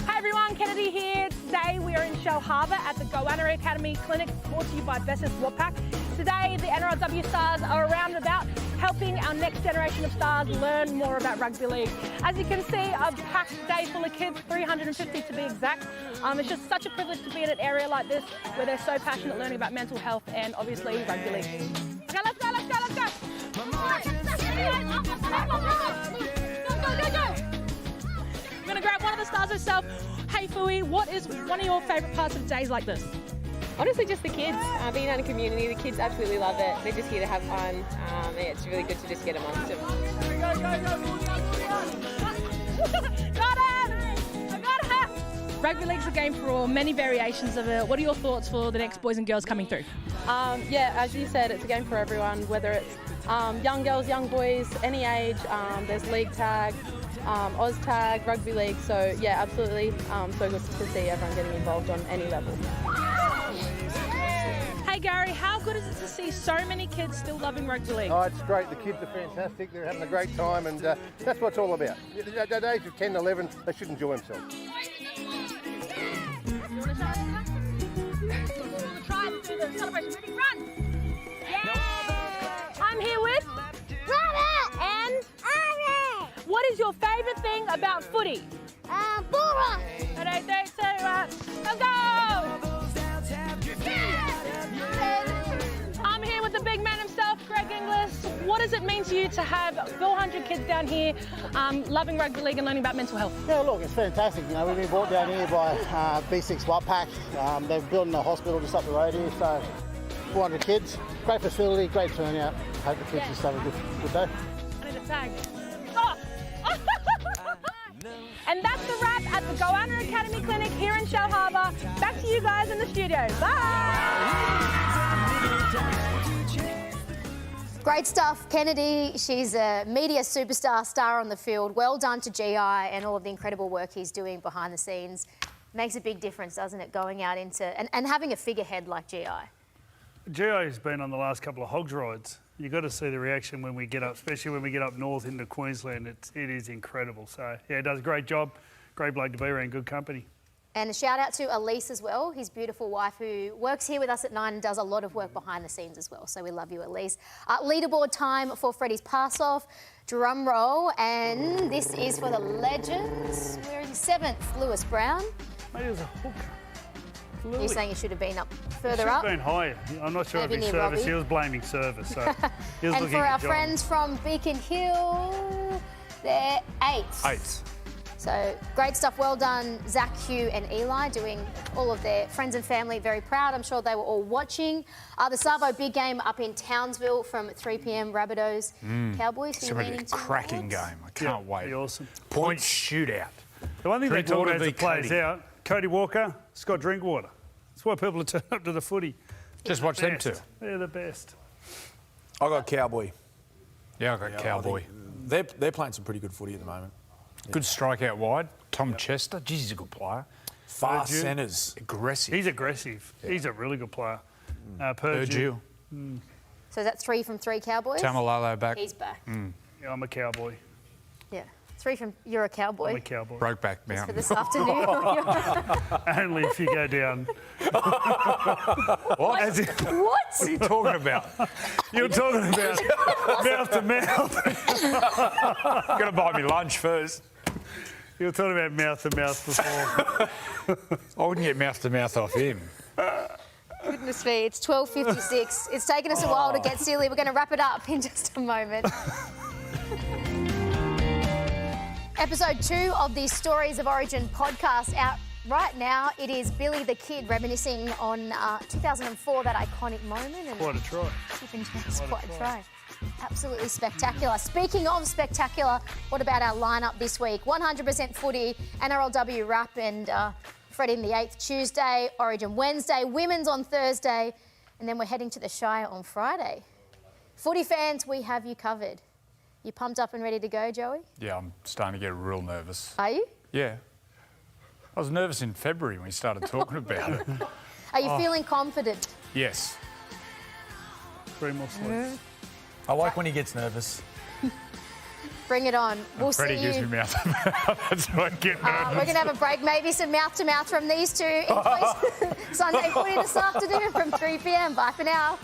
Hi everyone, Kennedy here. Today we are in Shell Harbour at the Goanna Academy Clinic, brought to you by Bessus Wappack. Today the NRLW stars are around and about, helping our next generation of stars learn more about rugby league. As you can see, a packed day full of kids, 350 to be exact. It's just such a privilege to be in an area like this where they're so passionate learning about mental health and obviously rugby league. Okay, let's go. I'm going to grab one of the stars herself. Hey Fooey, what is one of your favourite parts of days like this? Honestly, just the kids. Being out in community, the kids absolutely love it. They're just here to have fun. And it's really good to just get amongst them. Got it! I got her! Rugby league's a game for all, many variations of it. What are your thoughts for the next boys and girls coming through? Yeah, as you said, it's a game for everyone, whether it's young girls, young boys, any age. There's league tag, Oz tag, rugby league. So yeah, absolutely so good to see everyone getting involved on any level. Hey Gary, how good is it to see so many kids still loving rugby league? Oh, it's great. The kids are fantastic. They're having a great time, and that's what it's all about. At the age of 10, 11, they should enjoy themselves. I'm here with Rabbit and Ari. What is your favourite thing about footy? Bora. Let's go! I'm here with the big man himself, Greg Inglis. What does it mean to you to have 400 kids down here loving rugby league and learning about mental health? Yeah, look, it's fantastic. You know, we've been brought down here by B6 Wutpack. They're building a hospital just up the road here, so 400 kids. Great facility, great turnout. Hope the kids just have a good day. I need a tag. Oh. And that's the wrap at the Goanna Academy Clinic here in Shell Harbour. Back to you guys in the studio. Bye! Great stuff, Kennedy. She's a media superstar, star on the field. Well done to GI and all of the incredible work he's doing behind the scenes. Makes a big difference, doesn't it, going out into... and having a figurehead like GI. GI has been on the last couple of hogs rides. You've got to see the reaction when we get up, especially when we get up north into Queensland. It is incredible. So, yeah, does a great job. Great bloke to be around, good company. And a shout out to Elise as well, his beautiful wife, who works here with us at 9 and does a lot of work behind the scenes as well. So we love you, Elise. Leaderboard time for Freddy's pass-off. Drum roll. And this is for the Legends. Where is he? 7th, Lewis Brown. Mate, it was a hooker. You're saying he should have been up further should up? have been higher. I'm not sure Maybe if his near service. Robbie. He was blaming service. So he was And looking for at our John. friends from Beacon Hill, they're 8th. 8th. So great stuff. Well done, Zach, Hugh and Eli, doing all of their friends and family very proud. I'm sure they were all watching. The Savo big game up in Townsville from 3 p.m. Rabbitohs, Cowboys. It's going to be a cracking game. I can't wait. Be awesome. Point shootout. The one thing they talk Drinkwater about as v it plays Cody. out, Cody Walker, Scott Drinkwater. That's why people are turning up to the footy. Just watch them two. They're the best. I got Cowboy. Yeah, I got Cowboy. They're playing some pretty good footy at the moment. Good strike out wide. Tom Chester. Geez, he's a good player. Fast Purdue. centres. Aggressive. He's aggressive. Yeah. He's a really good player. Purdue. So is that 3 from 3 Cowboys? Tamalalo back. He's back. Yeah, I'm a Cowboy. Yeah. 3 from... You're a Cowboy. I'm a Cowboy. Brokeback For Mountain. this afternoon. Only if you go down. What? What? What are you talking about? You're talking about mouth to mouth. Got to buy me lunch first. You were talking about mouth to mouth before. I wouldn't get mouth to mouth off him. Goodness me, it's 12:56. It's taken us a while to get silly. We're going to wrap it up in just a moment. Episode 2 of the Stories of Origin podcast out right now. It is Billy the Kid reminiscing on 2004, that iconic moment. And Quite a try. Quite a try. Absolutely spectacular. Speaking of spectacular, what about our lineup this week? 100% footy, NRLW wrap and Freddy in the 8th Tuesday, Origin Wednesday, Women's on Thursday, and then we're heading to the Shire on Friday. Footy fans, we have you covered. You pumped up and ready to go, Joey? Yeah, I'm starting to get real nervous. Are you? Yeah. I was nervous in February when we started talking about it. Are you feeling confident? Yes. 3 more sleeps. I like when he gets nervous. Bring it on. We'll Freddie see gives you. me mouth to mouth. That's why I get nervous. We're going to have a break, maybe some mouth-to-mouth from these two. Sunday footy this afternoon from 3 p.m. Bye for now.